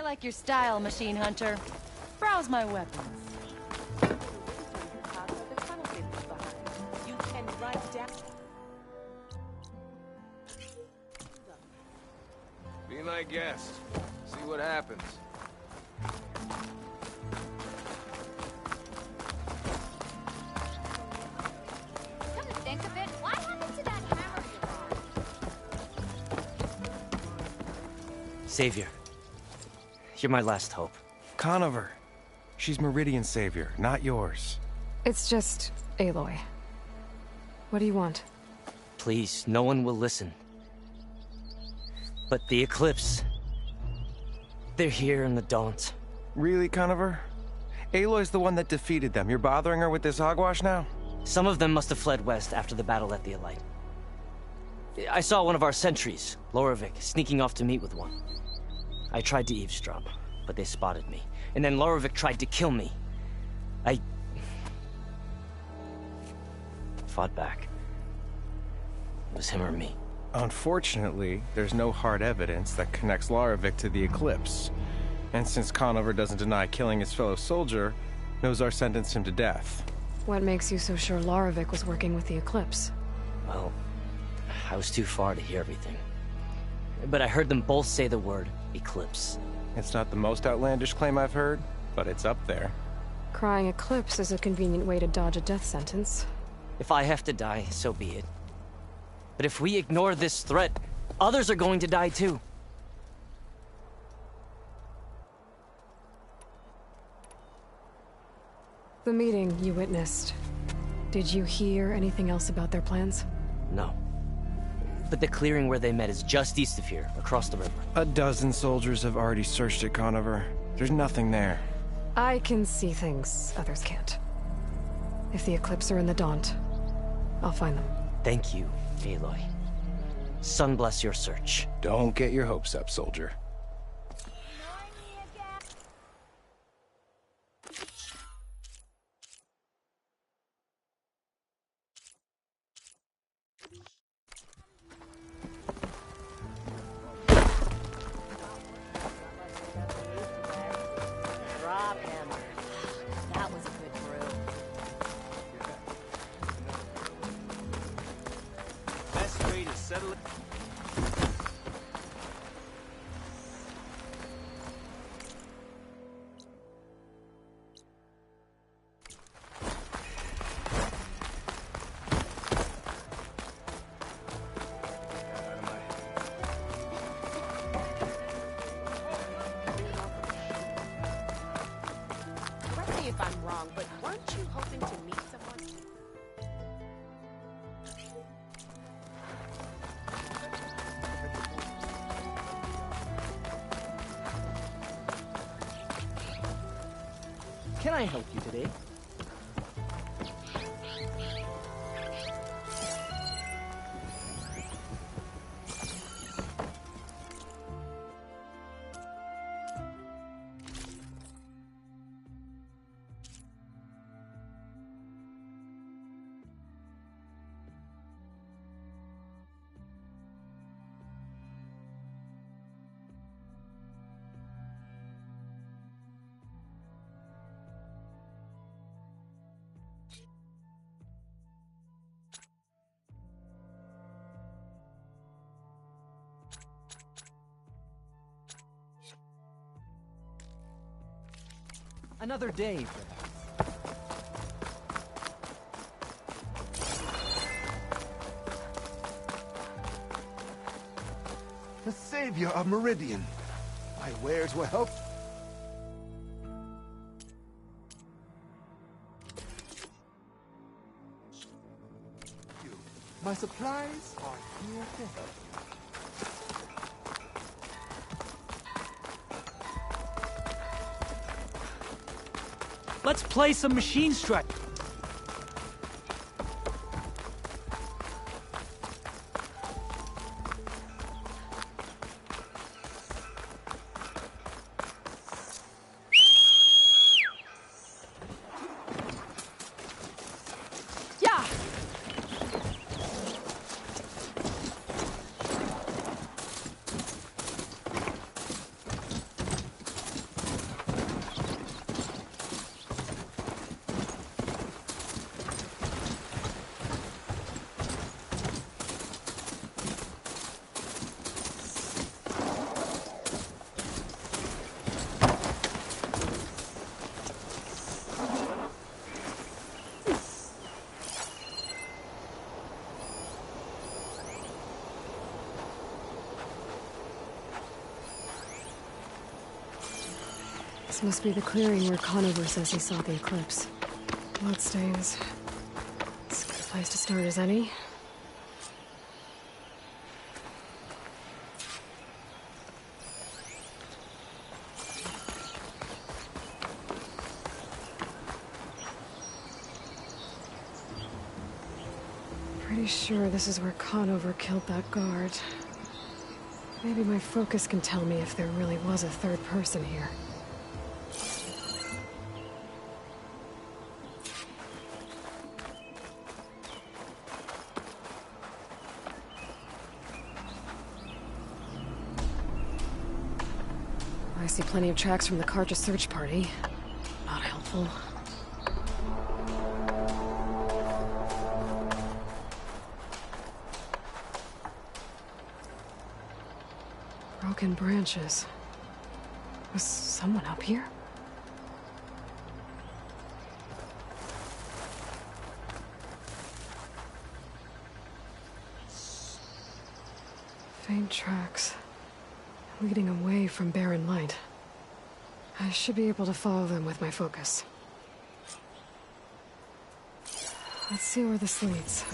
like your style, machine hunter. Browse my weapons. You can write down. Be my guest. See what happens. Come to think of it, what happened to that hammer you brought? Savior. You're my last hope. Conover. She's Meridian's savior, not yours. It's just Aloy. What do you want? Please, no one will listen. But the Eclipse... they're here in the Daunt. Really, Conover? Aloy's the one that defeated them. You're bothering her with this hogwash now? Some of them must have fled west after the battle at the Elite. I saw one of our sentries, Lorevic, sneaking off to meet with one. I tried to eavesdrop, but they spotted me. And then Lorevic tried to kill me. I... fought back. It was him or me. Unfortunately, there's no hard evidence that connects Lorevic to the Eclipse. And since Conover doesn't deny killing his fellow soldier, Nozar sentenced him to death. What makes you so sure Lorevic was working with the Eclipse? Well, I was too far to hear everything. But I heard them both say the word Eclipse. It's not the most outlandish claim I've heard, but it's up there. Crying Eclipse is a convenient way to dodge a death sentence. If I have to die, so be it. But if we ignore this threat, others are going to die too. The meeting you witnessed. Did you hear anything else about their plans? No. But the clearing where they met is just east of here, across the river. A dozen soldiers have already searched it, Conover. There's nothing there. I can see things others can't. If the Eclipse are in the Daunt, I'll find them. Thank you, Aloy. Sun bless your search. Don't get your hopes up, soldier. Drop hammer. That was a good brew. Best way to settle it. Correct me if I'm wrong, but weren't you hoping to meet someone? Can I help you today? Another day for that. The savior of Meridian. My wares will help. My supplies are here to help. Let's play some machine strike. Yeah! This must be the clearing where Conover says he saw the eclipse. Bloodstains. It's a good place to start as any. Pretty sure this is where Conover killed that guard. Maybe my focus can tell me if there really was a third person here. I see plenty of tracks from the Karja search party. Not helpful. Broken branches. Was someone up here? Faint tracks, leading away from barren light. I should be able to follow them with my focus. Let's see where this leads.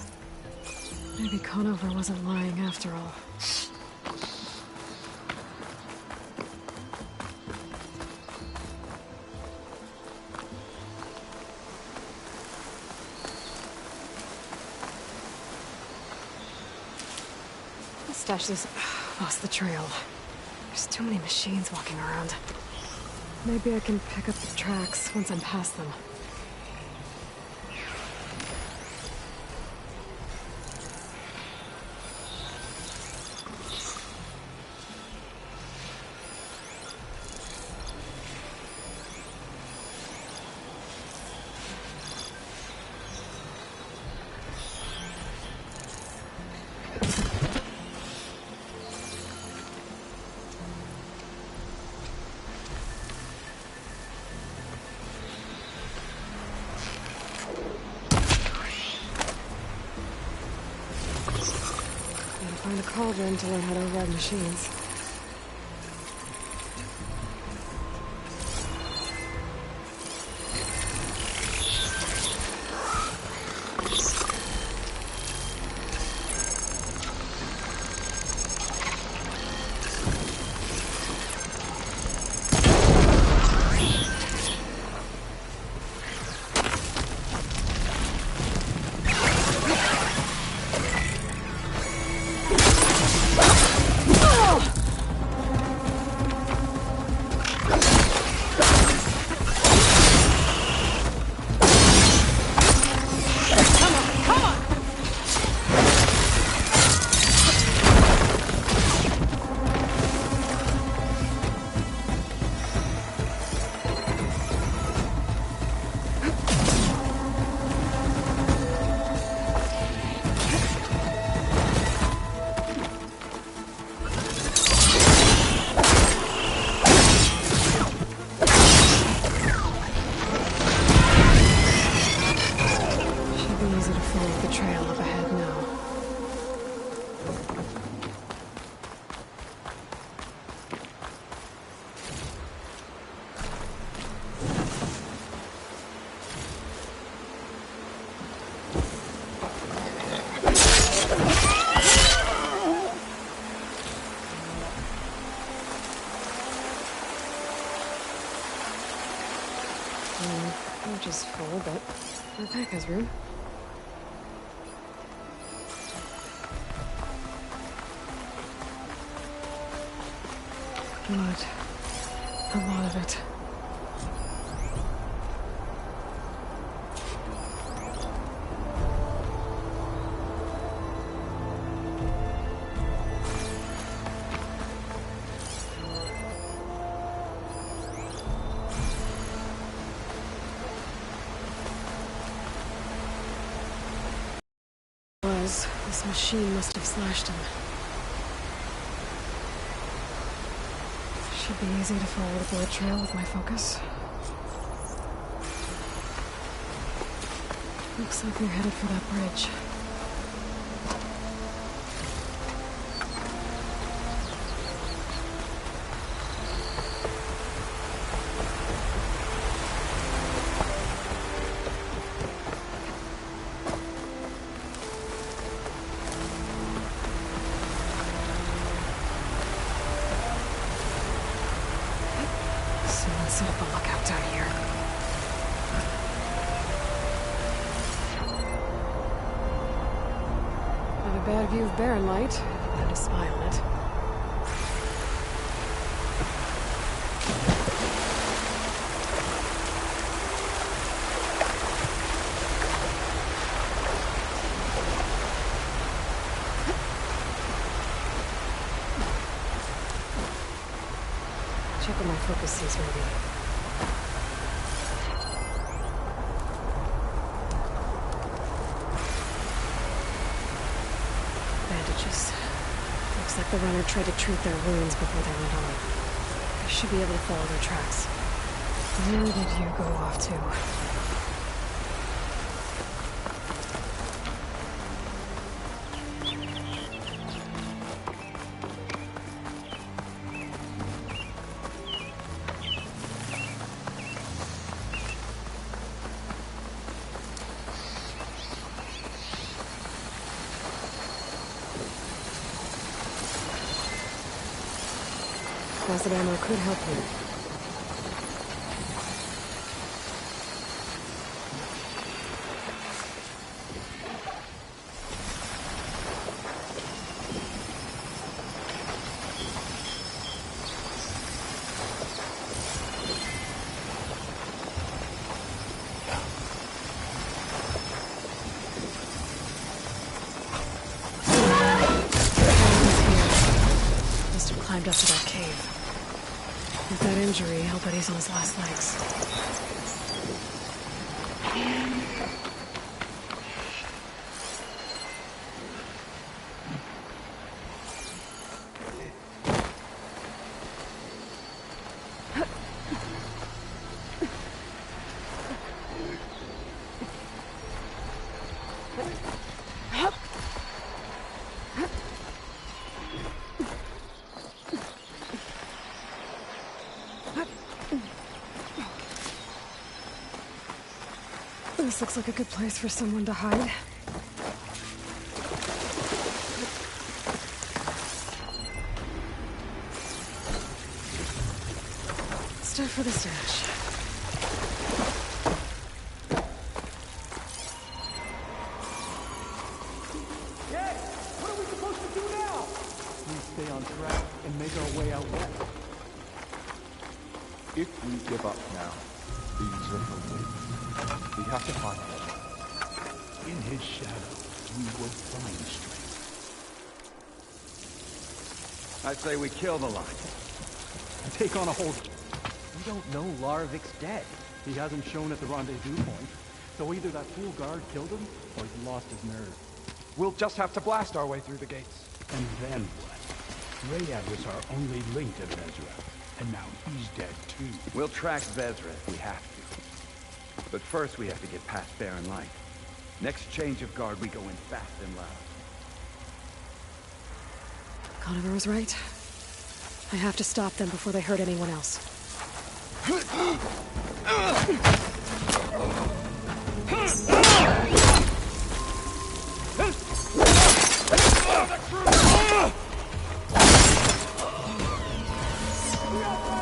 Maybe Conover wasn't lying after all. Stash this. Lost the trail. There's too many machines walking around. Maybe I can pick up the tracks once I'm past them. Find a cauldron to learn how to run machines. Which is full, but our pack has room. Blood. A lot of it. This machine must have slashed him. Should be easy to follow the blood trail with my focus. Looks like we're headed for that bridge. bad view of Barren Light, and a spy on it. Check on my focuses, maybe. Bandages. Looks like the runner tried to treat their wounds before they went on. I should be able to follow their tracks. Where did you go off to? Acid ammo could help you. Must have climbed up to that cave. With that injury, I'll bet he's on his last legs. This looks like a good place for someone to hide. Stuff for the stash. Yes! What are we supposed to do now? We stay on track and make our way out west. If we give up now, these are the winds. We have to find him. In his shadow, we will find strength. I say we kill the line. Take on a hold. We don't know Larovic's dead. He hasn't shown at the rendezvous point. So either that fool guard killed him, or he's lost his nerve. We'll just have to blast our way through the gates. And then what? Rayad was our only link to Vezra. And now he's dead too. We'll track Vezra if we have to. But first we have to get past Barren Light. Next change of guard, we go in fast and loud. Conover was right. I have to stop them before they hurt anyone else.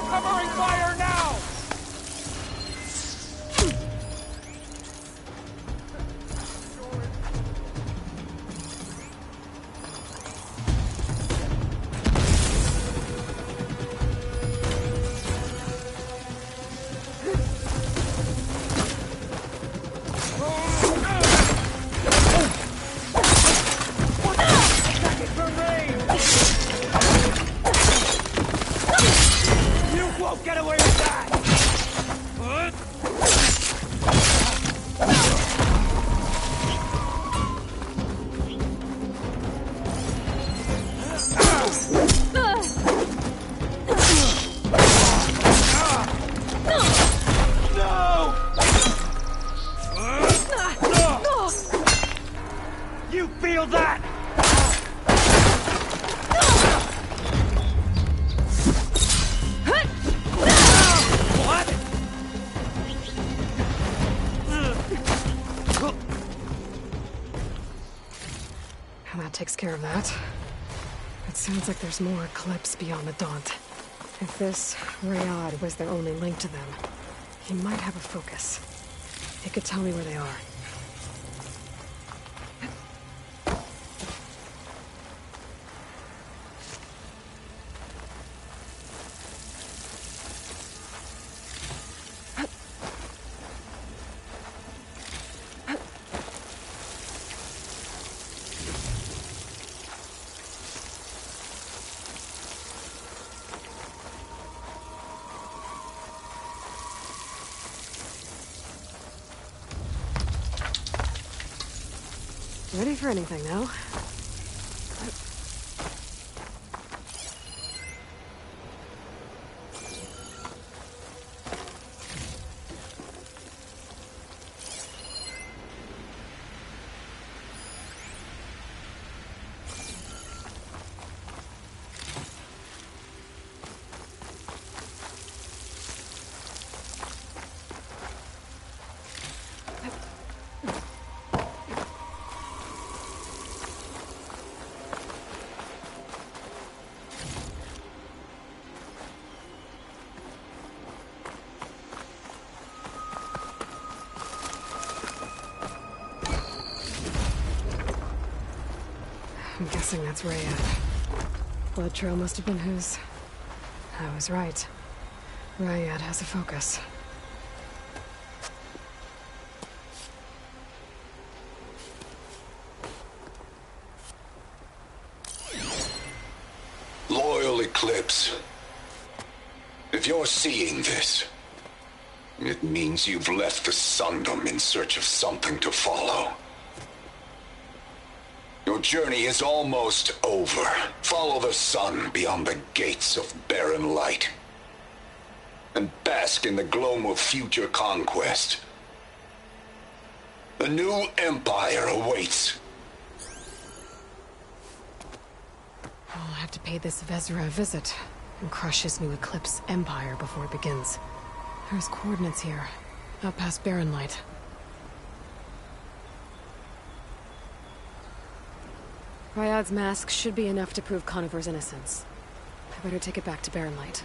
Covering fire now! Get away with that! You feel that? Takes care of that. It sounds like there's more Eclipse beyond the Daunt. If this Rayad was their only link to them, he might have a focus. He could tell me where they are. Ready for anything now? I'm guessing that's Rayad. Blood trail must have been his. I was right. Rayad has a focus. Loyal Eclipse. If you're seeing this, it means you've left the Sundom in search of something to follow. Your journey is almost over. Follow the sun beyond the gates of barren light, and bask in the gloam of future conquest. A new empire awaits. I'll have to pay this Vezra a visit and crush his new Eclipse empire before it begins. There's coordinates here, out past barren light. Ryad's mask should be enough to prove Conover's innocence. I better take it back to barren light.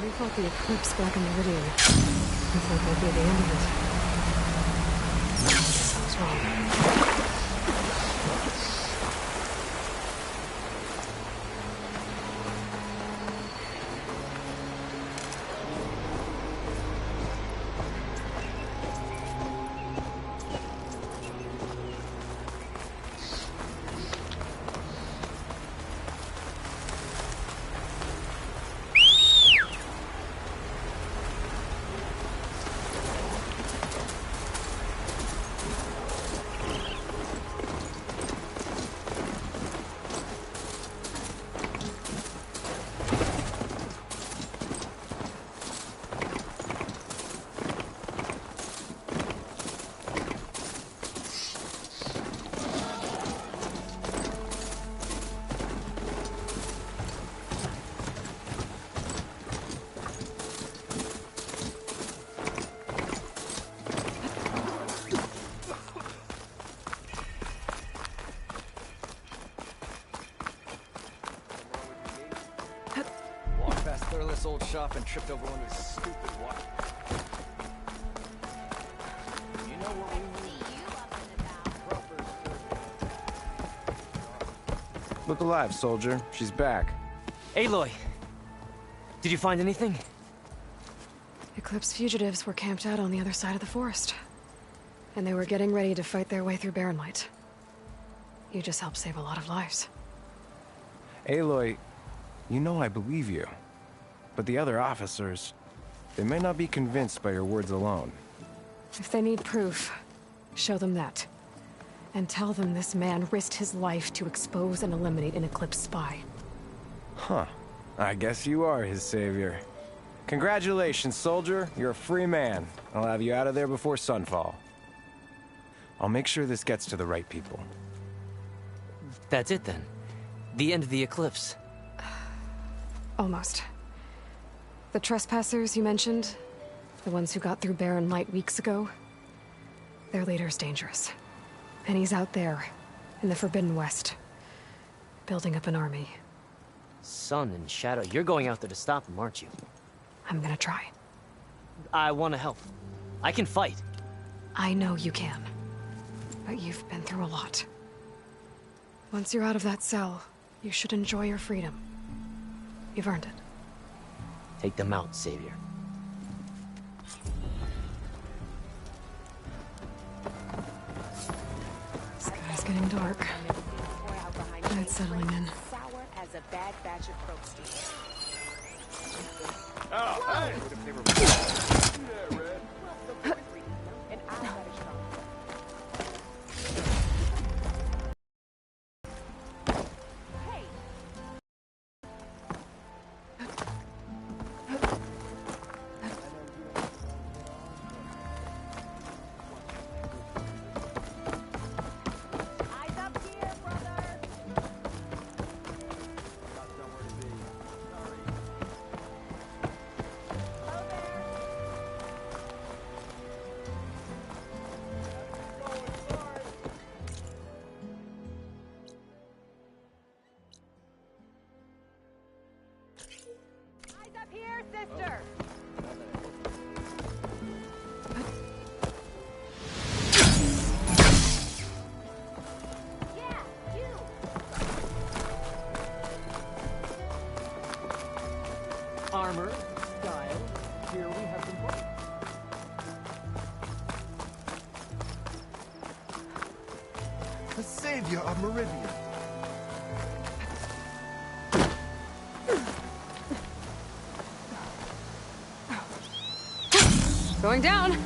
We fought the Eclipse back in Meridian. I thought that'd be the end of it. Something's wrong. Careless old shop and tripped over one of his stupid wires. You know what we need? Look alive, soldier. She's back. Aloy! Did you find anything? Eclipse fugitives were camped out on the other side of the forest. And they were getting ready to fight their way through Barren Light. You just helped save a lot of lives. Aloy, you know I believe you. But the other officers, they may not be convinced by your words alone. If they need proof, show them that. And tell them this man risked his life to expose and eliminate an Eclipse spy. Huh. I guess you are his savior. Congratulations, soldier. You're a free man. I'll have you out of there before sunfall. I'll make sure this gets to the right people. That's it then. The end of the Eclipse. Almost. The trespassers you mentioned, the ones who got through Barren Light weeks ago, their leader's dangerous. And he's out there, in the Forbidden West, building up an army. Sun and Shadow, you're going out there to stop him, aren't you? I'm gonna try. I want to help. I can fight. I know you can. But you've been through a lot. Once you're out of that cell, you should enjoy your freedom. You've earned it. Take them out, Savior. Sky's getting dark. Night's settling in. Sour as a bad batch of protein. Oh, hey! Yeah, Red. And I got a strong. Here, sister! Yeah, you! Armor, style, here we have them both. The savior of Meridian. Going down!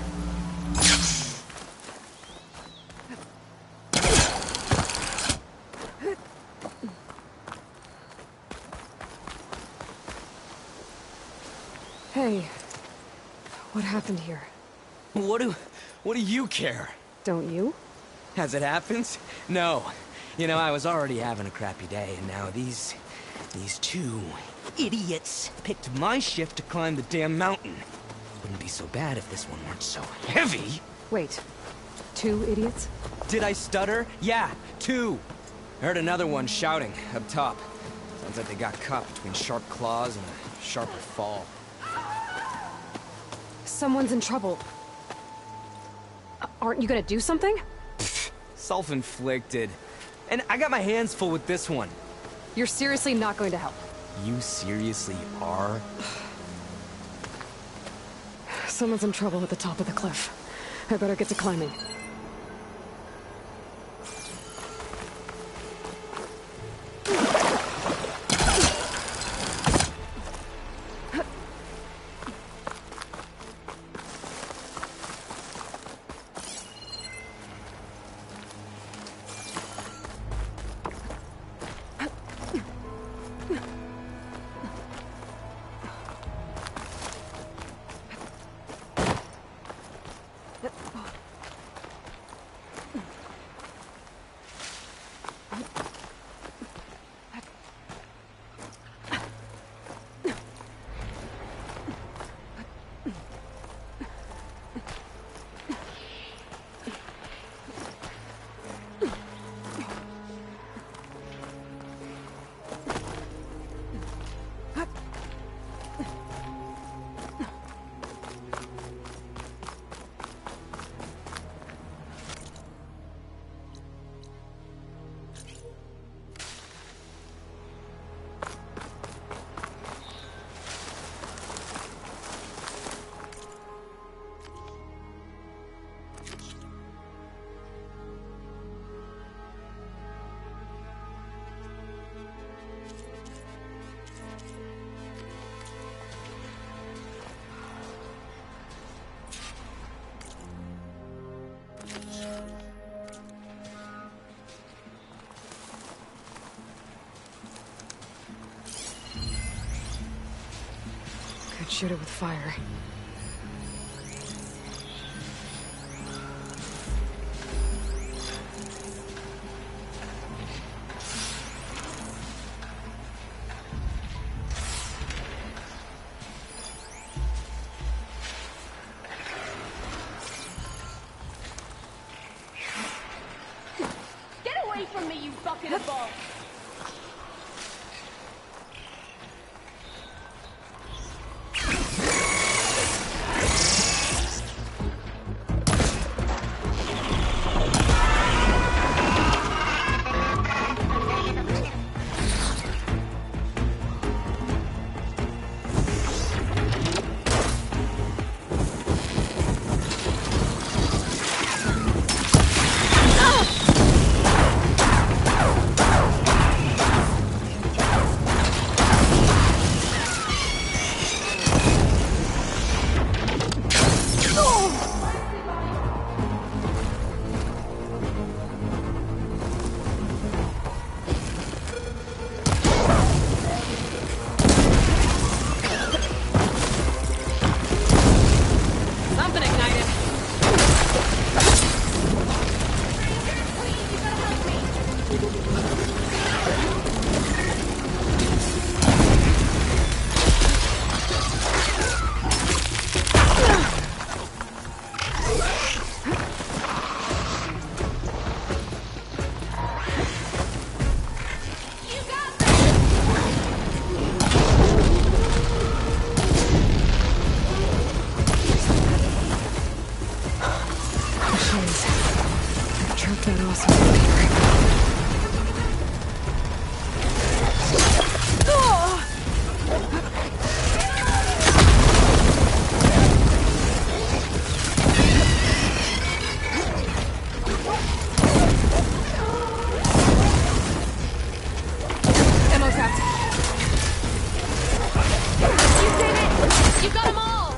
Hey, what happened here? What do you care? Don't you? As it happens? No. You know, I was already having a crappy day, and now these two idiots picked my shift to climb the damn mountain. Wouldn't be so bad if this one weren't so heavy. Wait, 2 idiots? Did I stutter? Yeah, 2. I heard another one shouting up top. Sounds like they got caught between sharp claws and a sharper fall. Someone's in trouble. Aren't you gonna do something? Self-inflicted. And I got my hands full with this one. You're seriously not going to help? You seriously are? Someone's in trouble at the top of the cliff. I better get to climbing. Can't shoot it with fire. Get away from me, you bucket of balls! Something ignited. Trapped that awesome ammo trapped. You did it! You got them all!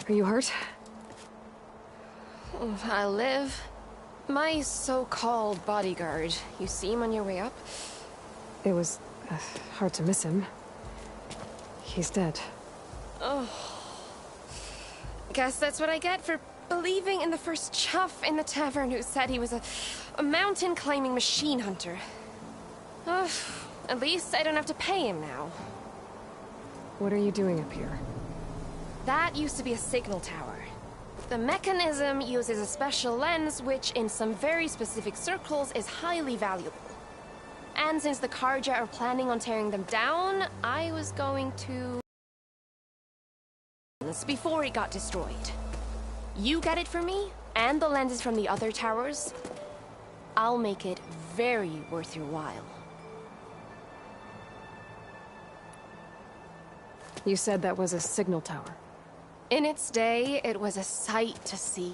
Are you hurt? I live. My so-called bodyguard. You see him on your way up? It was hard to miss him. He's dead. Oh. Guess that's what I get for believing in the first chuff in the tavern who said he was a mountain-climbing machine hunter. At least I don't have to pay him now. What are you doing up here? That used to be a signal tower. The mechanism uses a special lens which, in some very specific circles, is highly valuable. And since the Karja are planning on tearing them down, I was going to... before it got destroyed. You get it for me, and the lenses from the other towers. I'll make it very worth your while. You said that was a signal tower. In its day, it was a sight to see.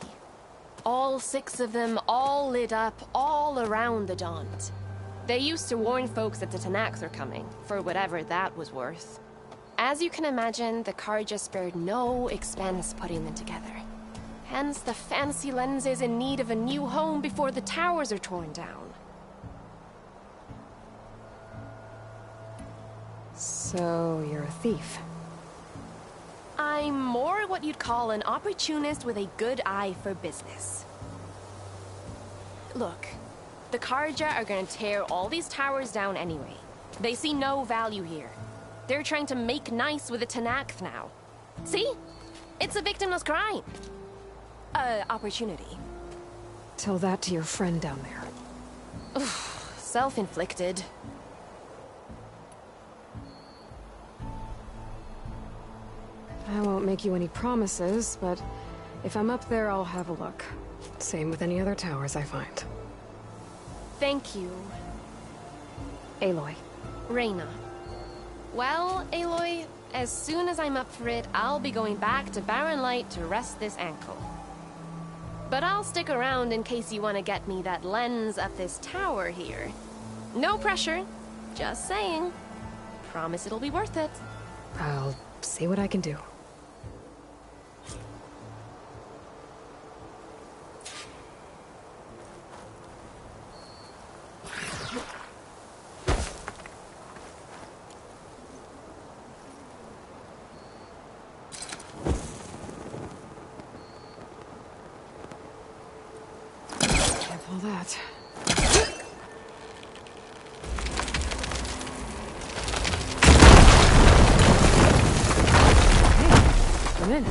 All 6 of them, all lit up, all around the Dons. They used to warn folks that the Tenaks are coming, for whatever that was worth. As you can imagine, the Karja spared no expense putting them together. Hence the fancy lenses in need of a new home before the towers are torn down. So, you're a thief. I'm more what you'd call an opportunist with a good eye for business. Look, the Karja are gonna tear all these towers down anyway. They see no value here. They're trying to make nice with the Tenakth now. See? It's a victimless crime. Opportunity. Tell that to your friend down there. Self-inflicted. I won't make you any promises, but if I'm up there, I'll have a look. Same with any other towers I find. Thank you. Aloy. Reyna. Well, Aloy, As soon as I'm up for it, I'll be going back to Barren Light to rest this ankle. But I'll stick around in case you want to get me that lens up this tower here. No pressure, just saying. Promise it'll be worth it. I'll see what I can do. All that. Hey, come in.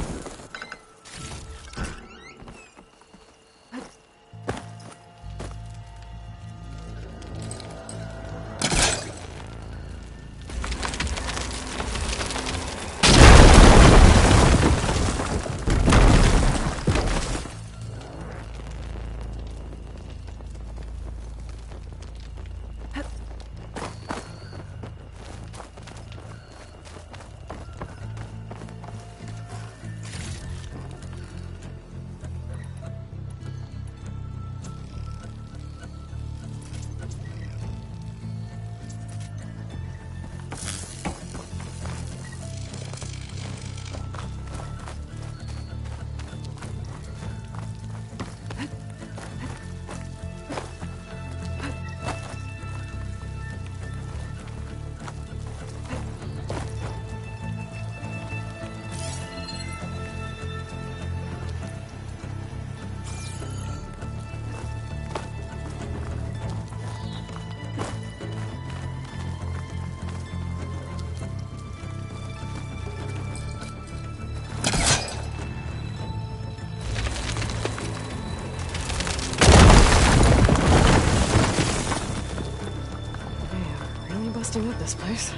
Busting up this place.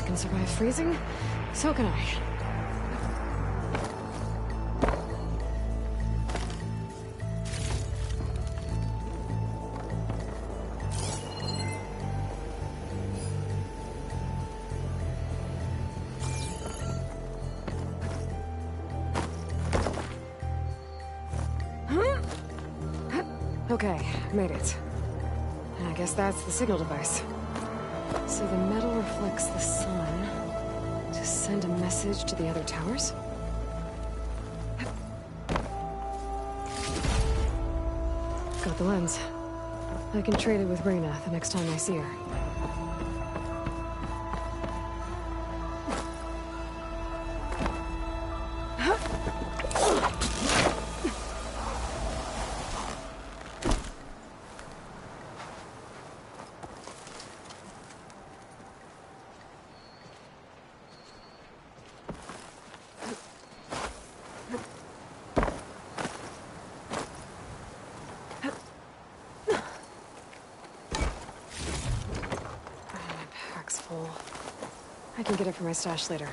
Can survive freezing, so can I. Okay, made it. I guess that's the signal device. So the metal reflects the sun to send a message to the other towers? Got the lens. I can trade it with Reyna the next time I see her. I can get it from my stash later.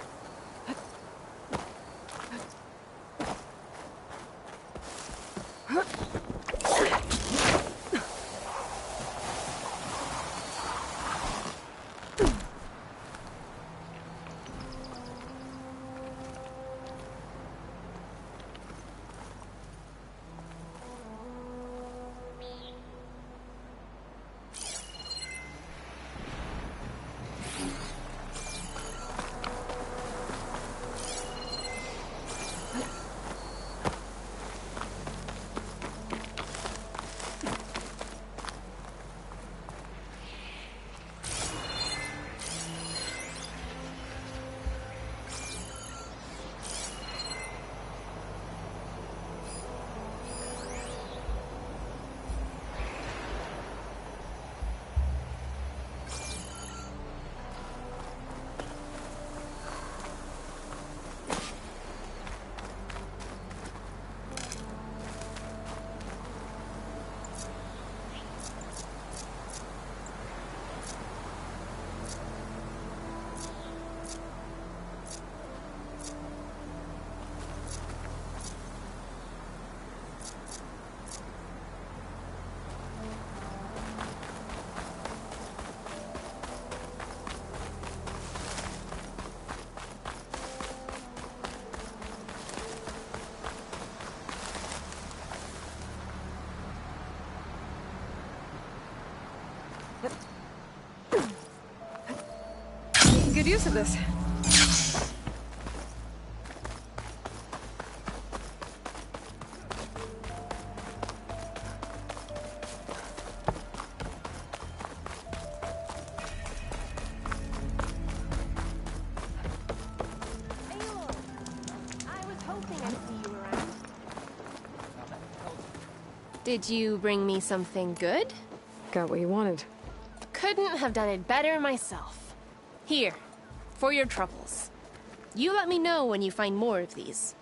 Making good use of this. Did you bring me something good? Got what you wanted. Couldn't have done it better myself. Here, for your troubles. You let me know when you find more of these.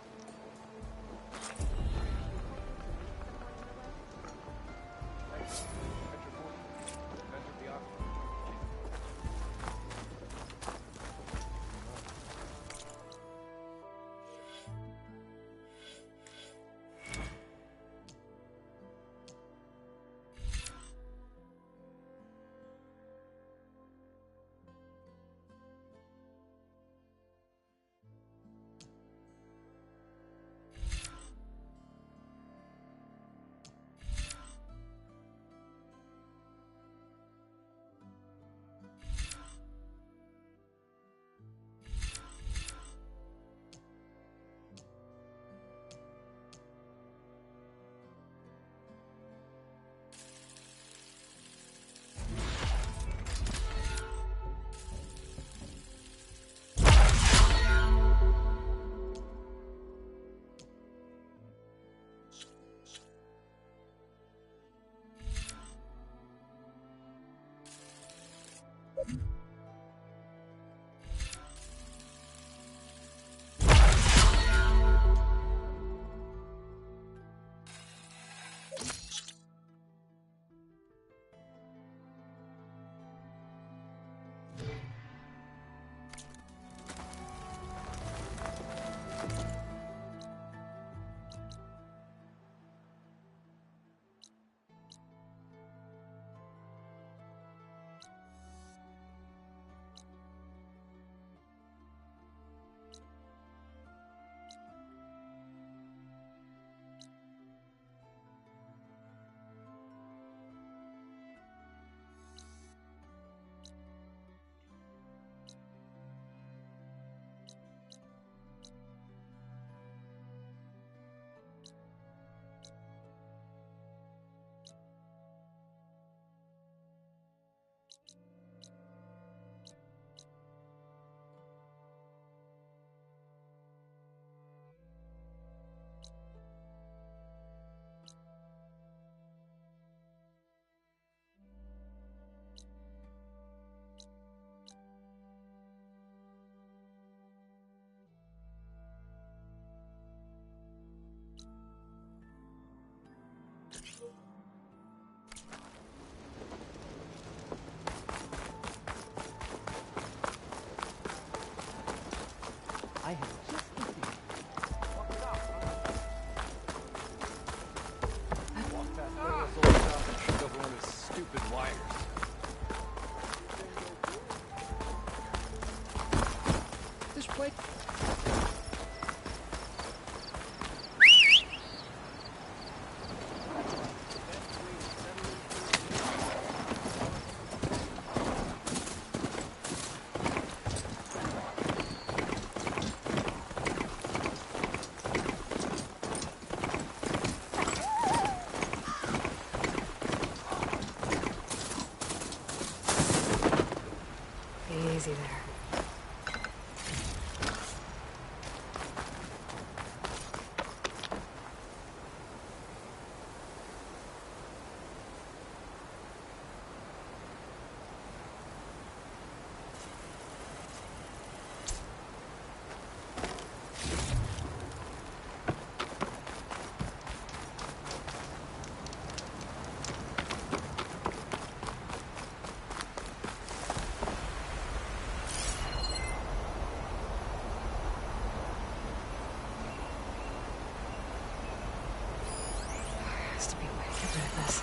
I have just completed. Walk past Barrel's old shop and tripped over one of his stupid wires. This place. Easy there. Has to be a way to get rid of this.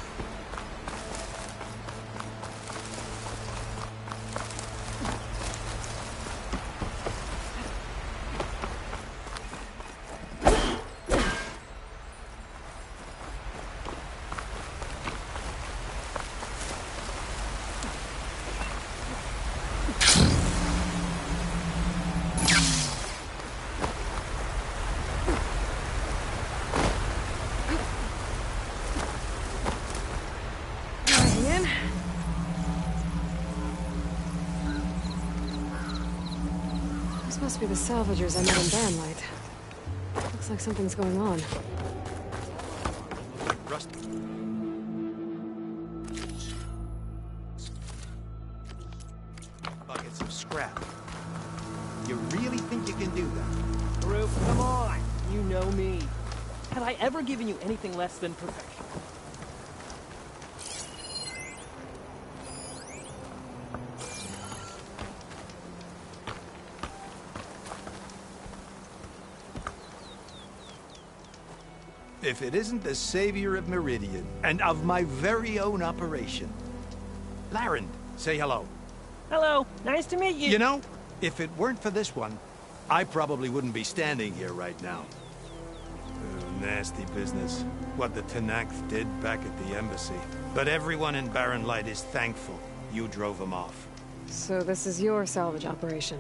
These must be the salvagers I met in Barrenlight. Looks like something's going on. Rusty. I'll get some scrap. You really think you can do that? Roof, come on. You know me. Have I ever given you anything less than perfection? If it isn't the savior of Meridian, and of my very own operation. Larend, say hello. Hello, nice to meet you. You know, if it weren't for this one, I probably wouldn't be standing here right now. Oh, nasty business. What the Tenakth did back at the embassy. But everyone in Barrenlight is thankful you drove them off. So this is your salvage operation?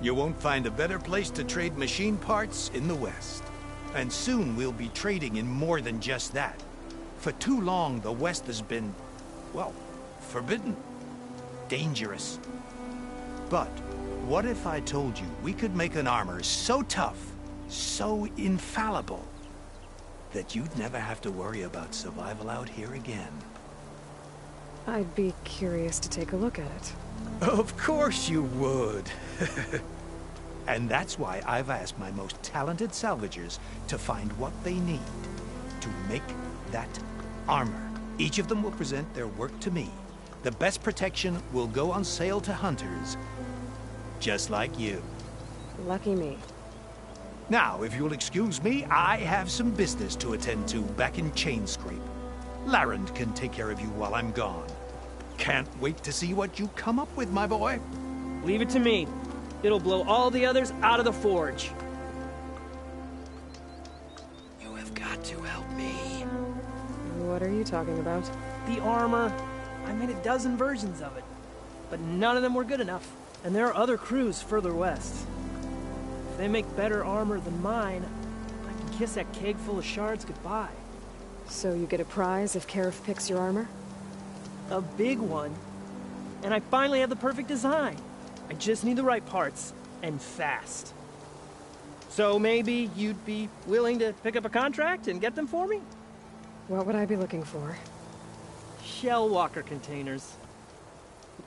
You won't find a better place to trade machine parts in the West. And soon we'll be trading in more than just that. For too long, the West has been, well, forbidden. Dangerous. But what if I told you we could make an armor so tough, so infallible, that you'd never have to worry about survival out here again? I'd be curious to take a look at it. Of course you would. And that's why I've asked my most talented salvagers to find what they need to make that armor. Each of them will present their work to me. The best protection will go on sale to hunters, just like you. Lucky me. Now, if you'll excuse me, I have some business to attend to back in Chainscrape. Larend can take care of you while I'm gone. Can't wait to see what you come up with, my boy. Leave it to me. It'll blow all the others out of the forge. You have got to help me. What are you talking about? The armor. I made a dozen versions of it, but none of them were good enough. And there are other crews further west. If they make better armor than mine, I can kiss that keg full of shards goodbye. So you get a prize if Karif picks your armor? A big one. And I finally have the perfect design. I just need the right parts, and fast. So maybe you'd be willing to pick up a contract and get them for me? What would I be looking for? Shell walker containers.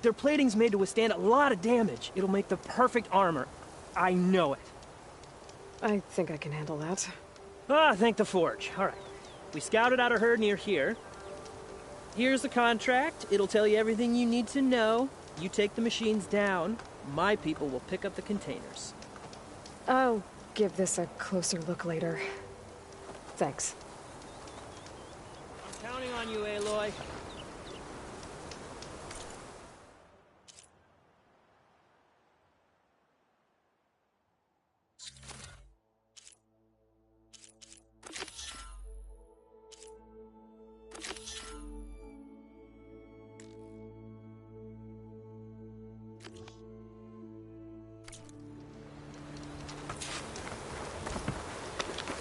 Their plating's made to withstand a lot of damage. It'll make the perfect armor. I know it. I think I can handle that. Ah, thank the forge. All right. We scouted out a herd near here. Here's the contract. It'll tell you everything you need to know. You take the machines down. My people will pick up the containers. I'll give this a closer look later. Thanks. I'm counting on you, Aloy.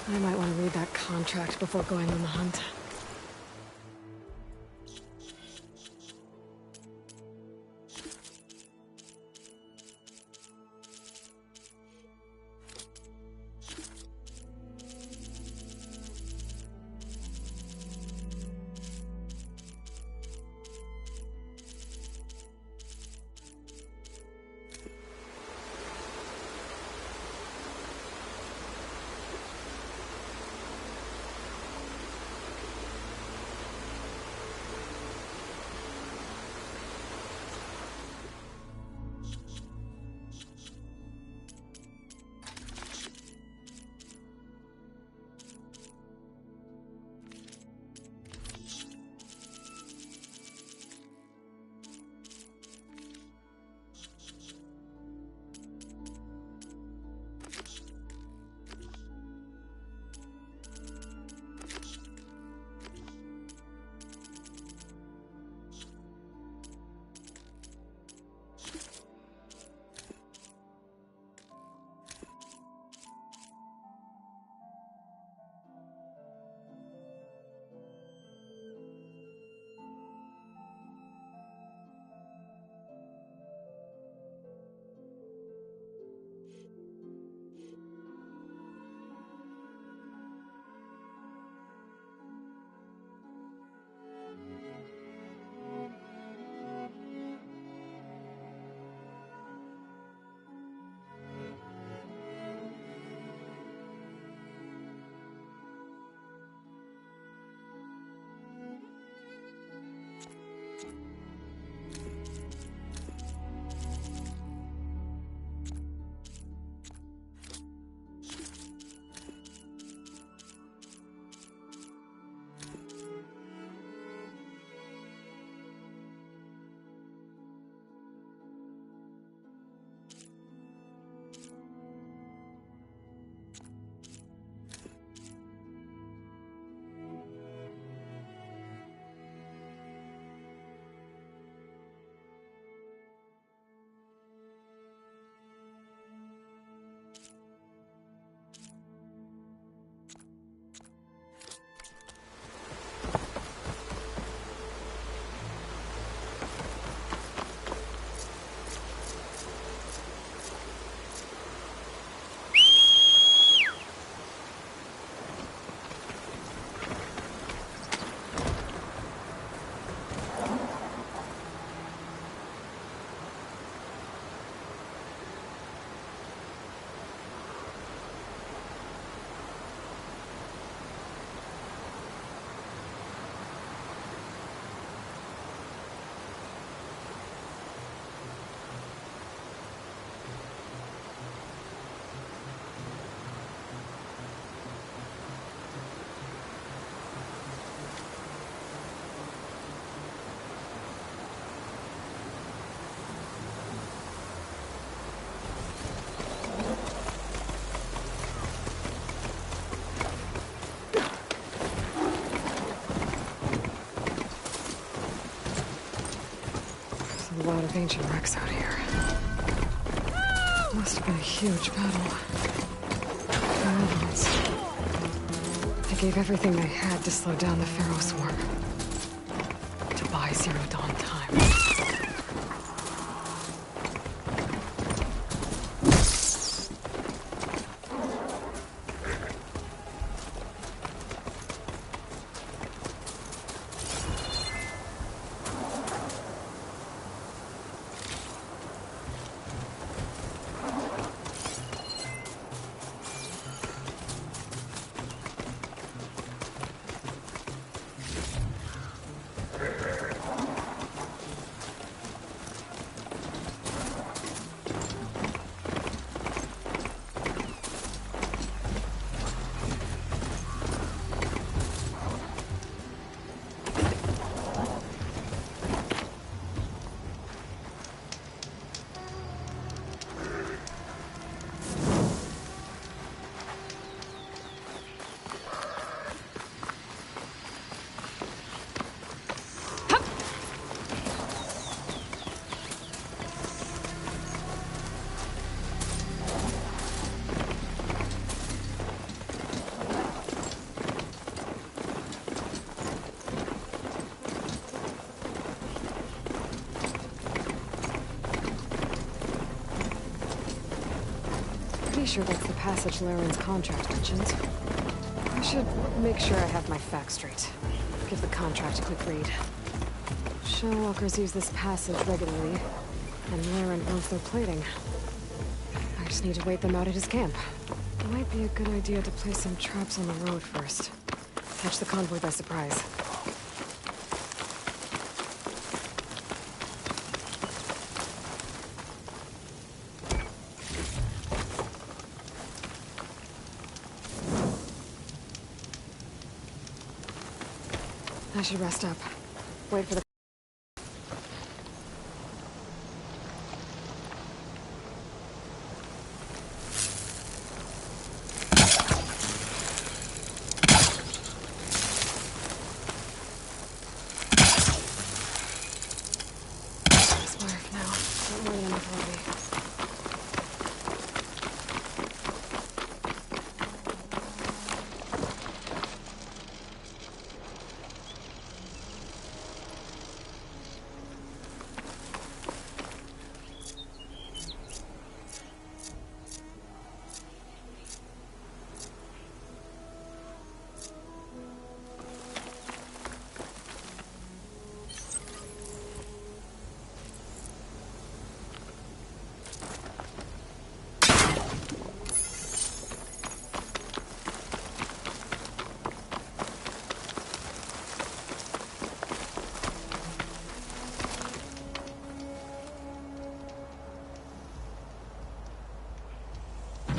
I might want to read that contract before going on the hunt. A lot of ancient wrecks out here. Must have been a huge battle. They gave everything they had to slow down the Pharaoh swarm. To buy Zero Dawn time. Pretty sure that's the passage Laren's contract mentioned. I should make sure I have my facts straight. Give the contract a quick read. Shellwalkers use this passage regularly, and Laren owns their plating. I just need to wait them out at his camp. It might be a good idea to place some traps on the road first. Catch the convoy by surprise. I should rest up. Wait for the... This wire for now. Not more than enough already.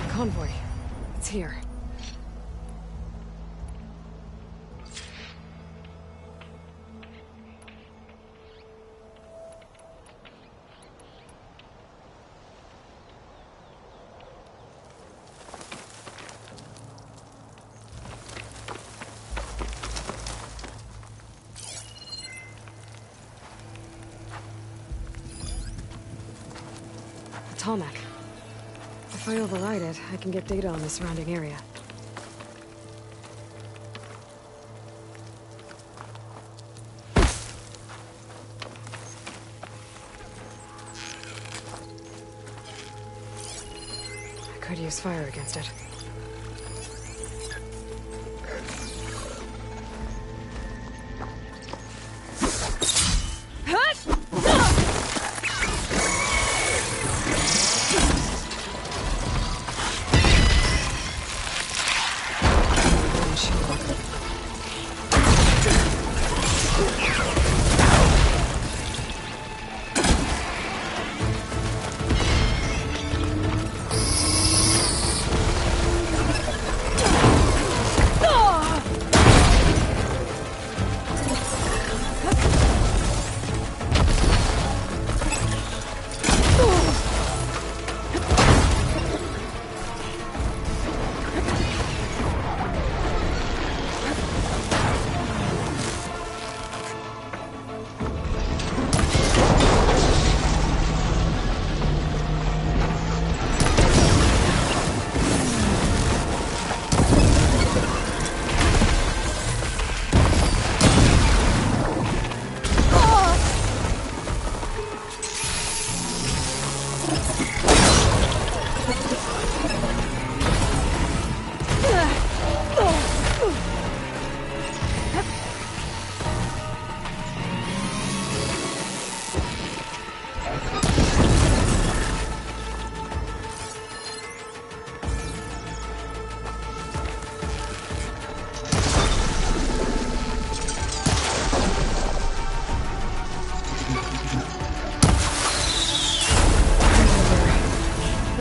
Convoy. It's here. The Tallneck. If I override it, I can get data on the surrounding area. I could use fire against it.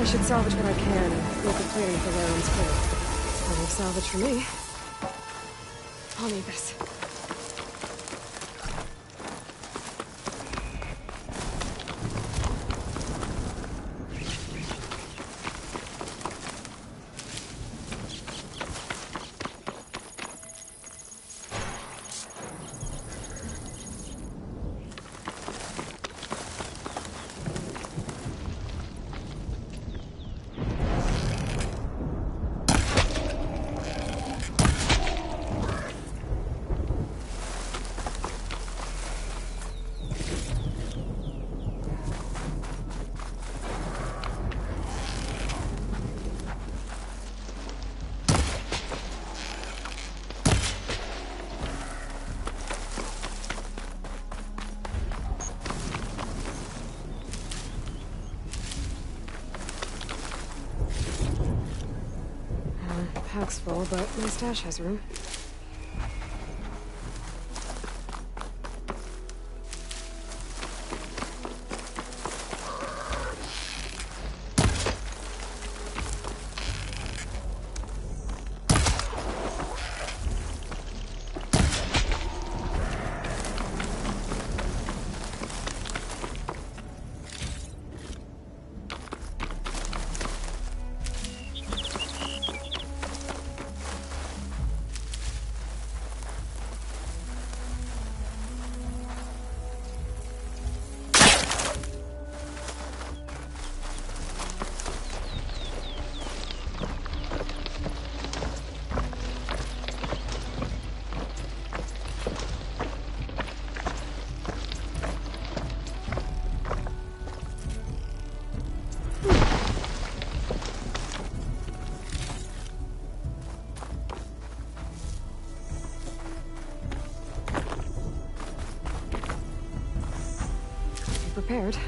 I should salvage what I can and make the plating for Laren's crew. Plenty of salvage for me. I'll need this. Pack's full, but my stash has room. Prepared.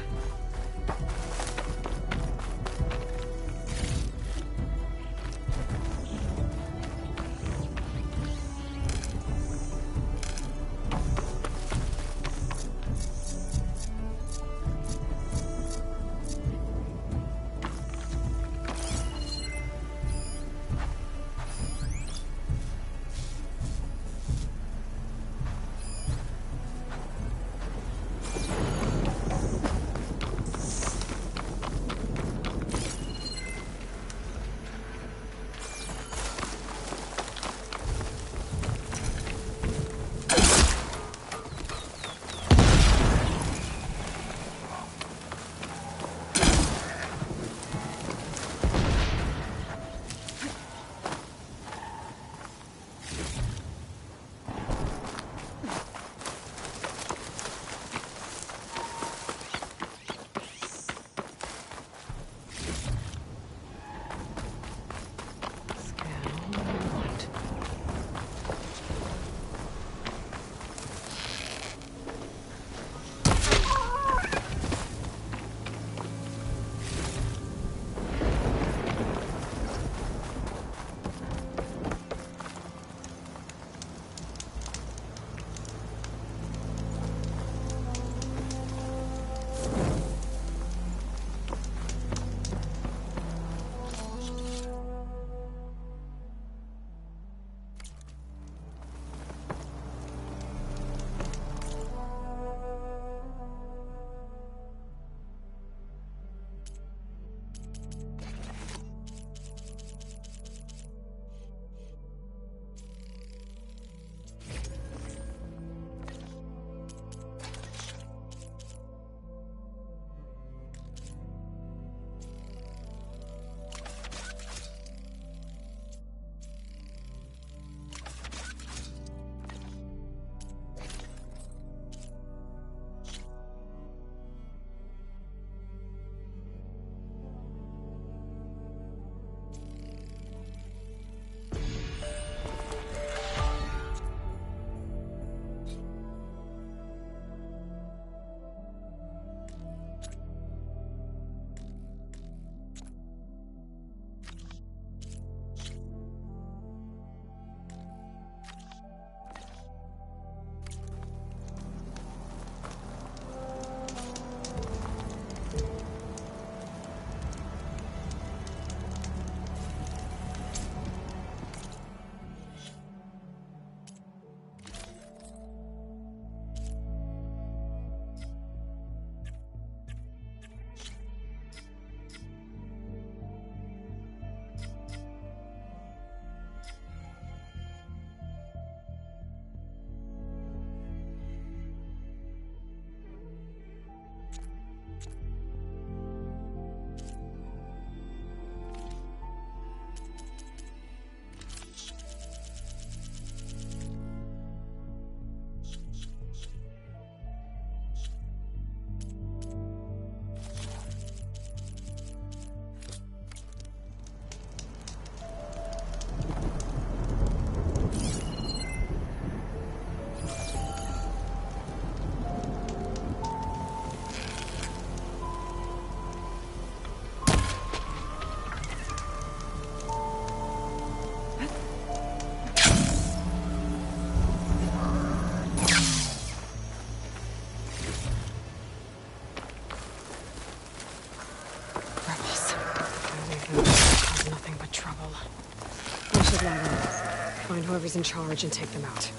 find whoever's in charge and take them out.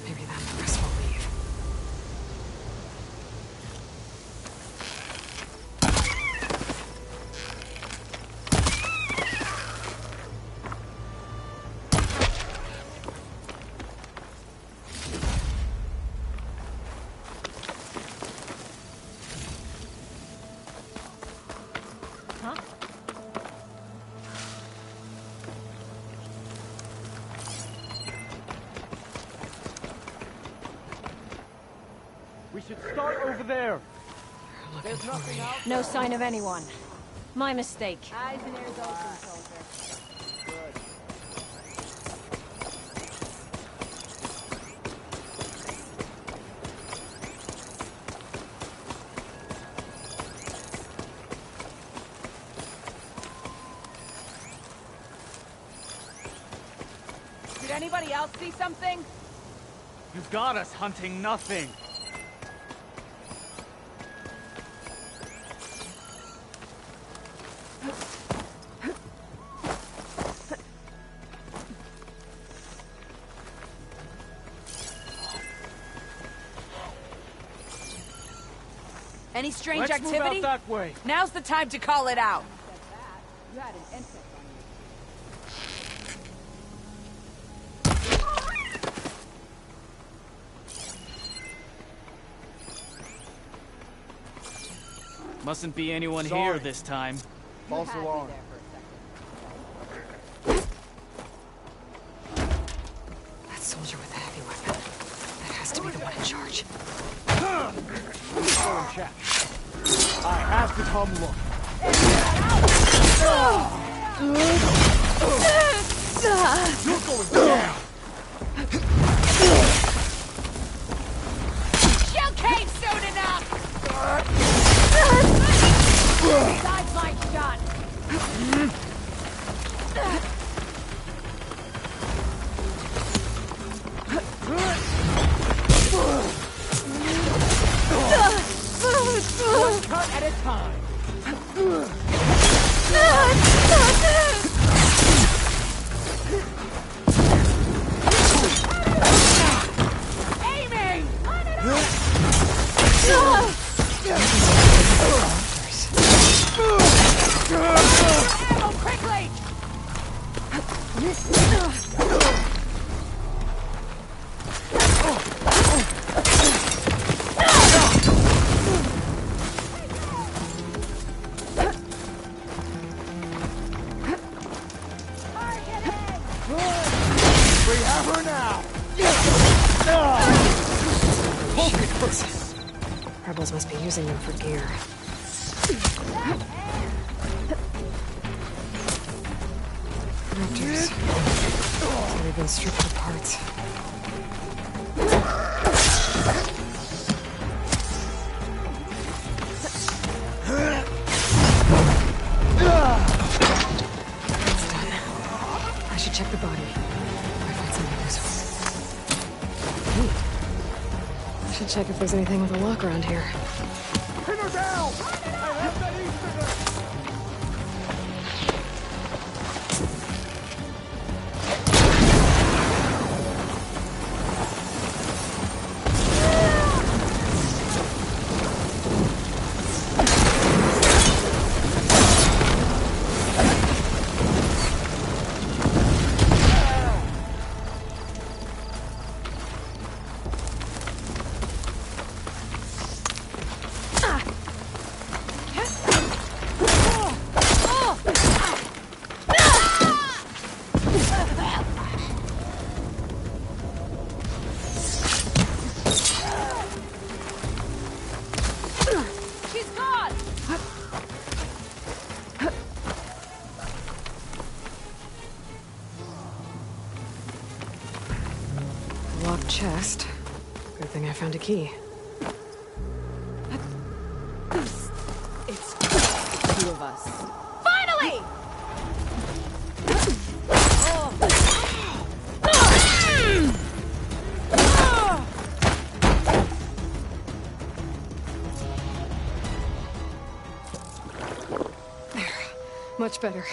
Maybe then the rest will leave. We should start over there. There's nothing out. No sign of anyone. My mistake. Eyes and ears open, soldier. Good. Did anybody else see something? You got us hunting nothing. Any strange Let's move activity? out that way. Now's the time to call it out. You had an insect on you. Mustn't be anyone Sorry. here this time. False alarm. That soldier with the heavy weapon. That has to be the one in charge. Chat. I have to come look. You're going down. Shell cave soon enough! Besides my shot! One cut at a time. Aiming! Ammo quickly! We have her now. Rebels must be using them for gear. Raptors. So they've been stripped of parts. It's done. I should check the body. I find something useful. Neat. I should check if there's anything with a lock around here. Pin her down. I have that Easterner. She's gone! Locked chest. Good thing I found a key. It's the two of us. Finally! Much better.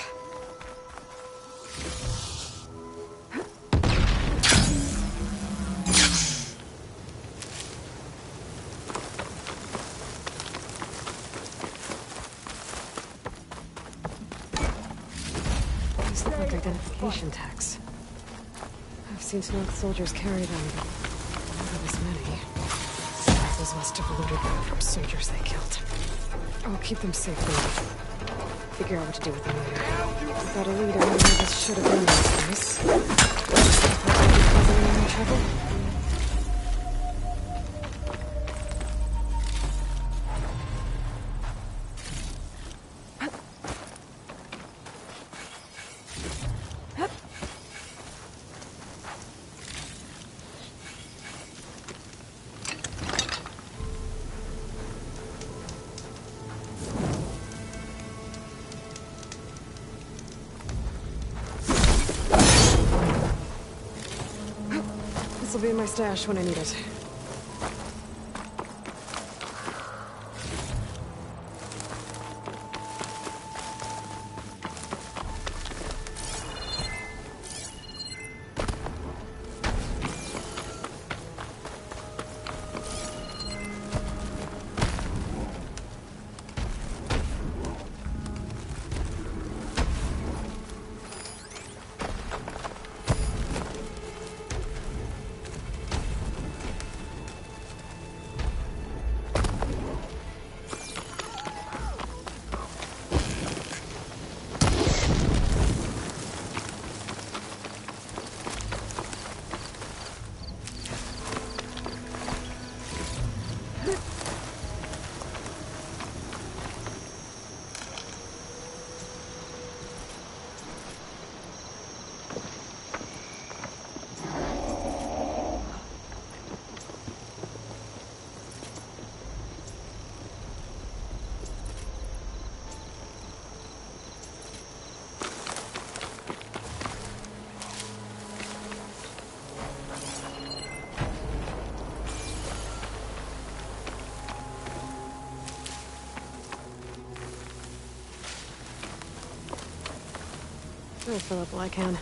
like identification tags. I've seen Snoke soldiers carry them, but never this many. Those must have looted them from soldiers they killed. I'll keep them safe for now. Figure out what to do with them later. Without a leader, none of us should have been in this place. Causing any more trouble? This will be in my stash when I need it. I'll fill up all I can.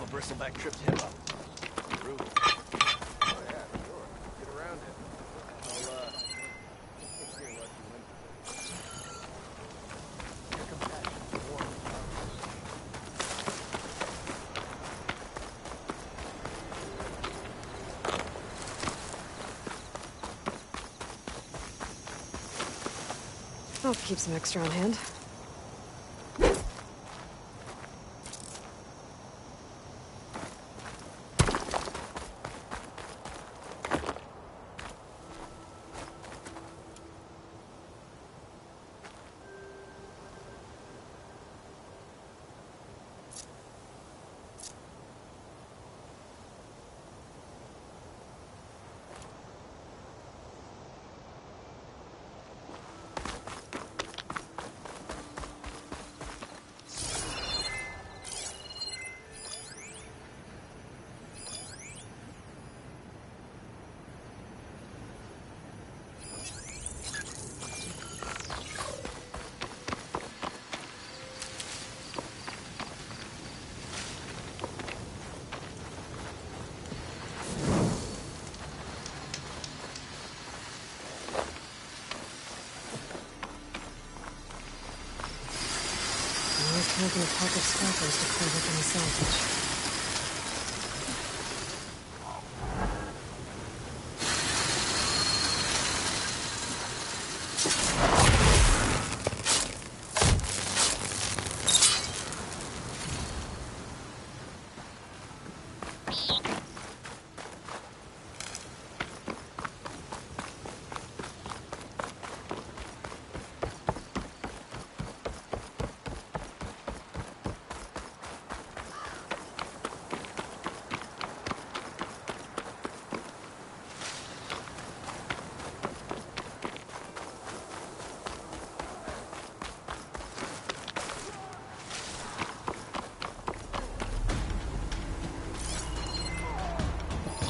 Bristleback tripped him up. Rude. Oh yeah, sure. Get around it. I'll, fix your lucky window. Here comes that. Warm. I'll keep some extra on hand. Counting a pack of scalpels to clear up any salvage.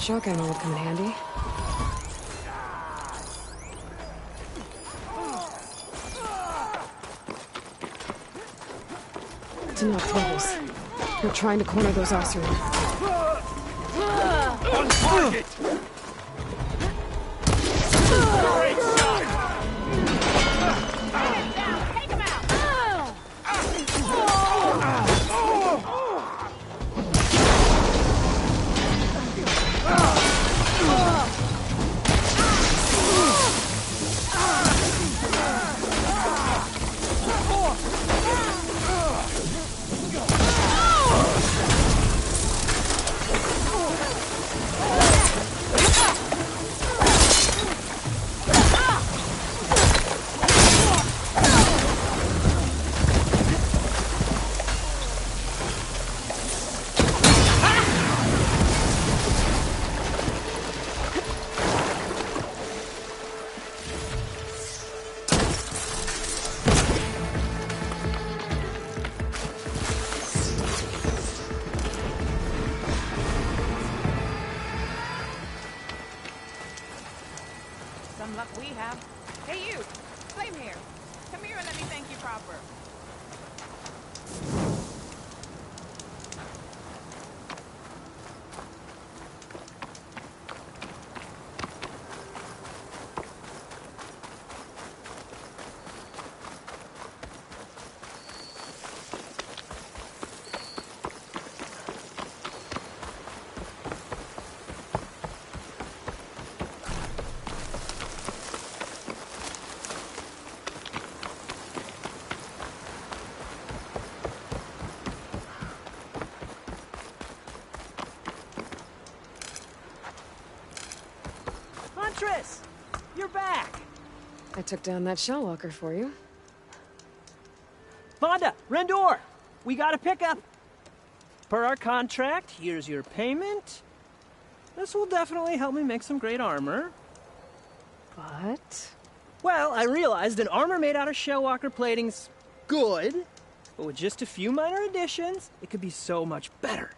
shotgun ammo would come in handy. Tanakh rebels. They're trying to corner those Asuran. On target! Great shot! Take him out! Some luck we have. Hey, you! Flame here. Come here and let me thank you proper. Huntress! You're back! I took down that shell walker for you. Vonda! Rendor! We got a pickup! Per our contract, here's your payment. This will definitely help me make some great armor. But? Well, I realized an armor made out of shellwalker plating's good, but with just a few minor additions, it could be so much better.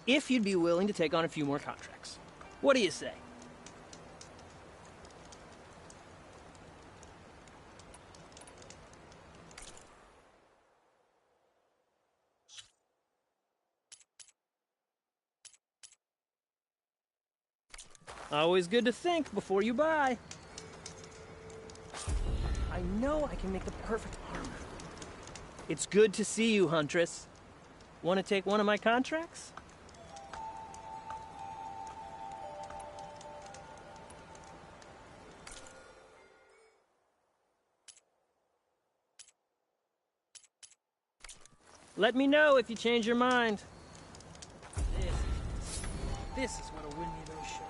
If you'd be willing to take on a few more contracts. What do you say? Always good to think before you buy. I know I can make the perfect armor. It's good to see you, Huntress. Want to take one of my contracts? Let me know if you change your mind. This is what'll win me those shards.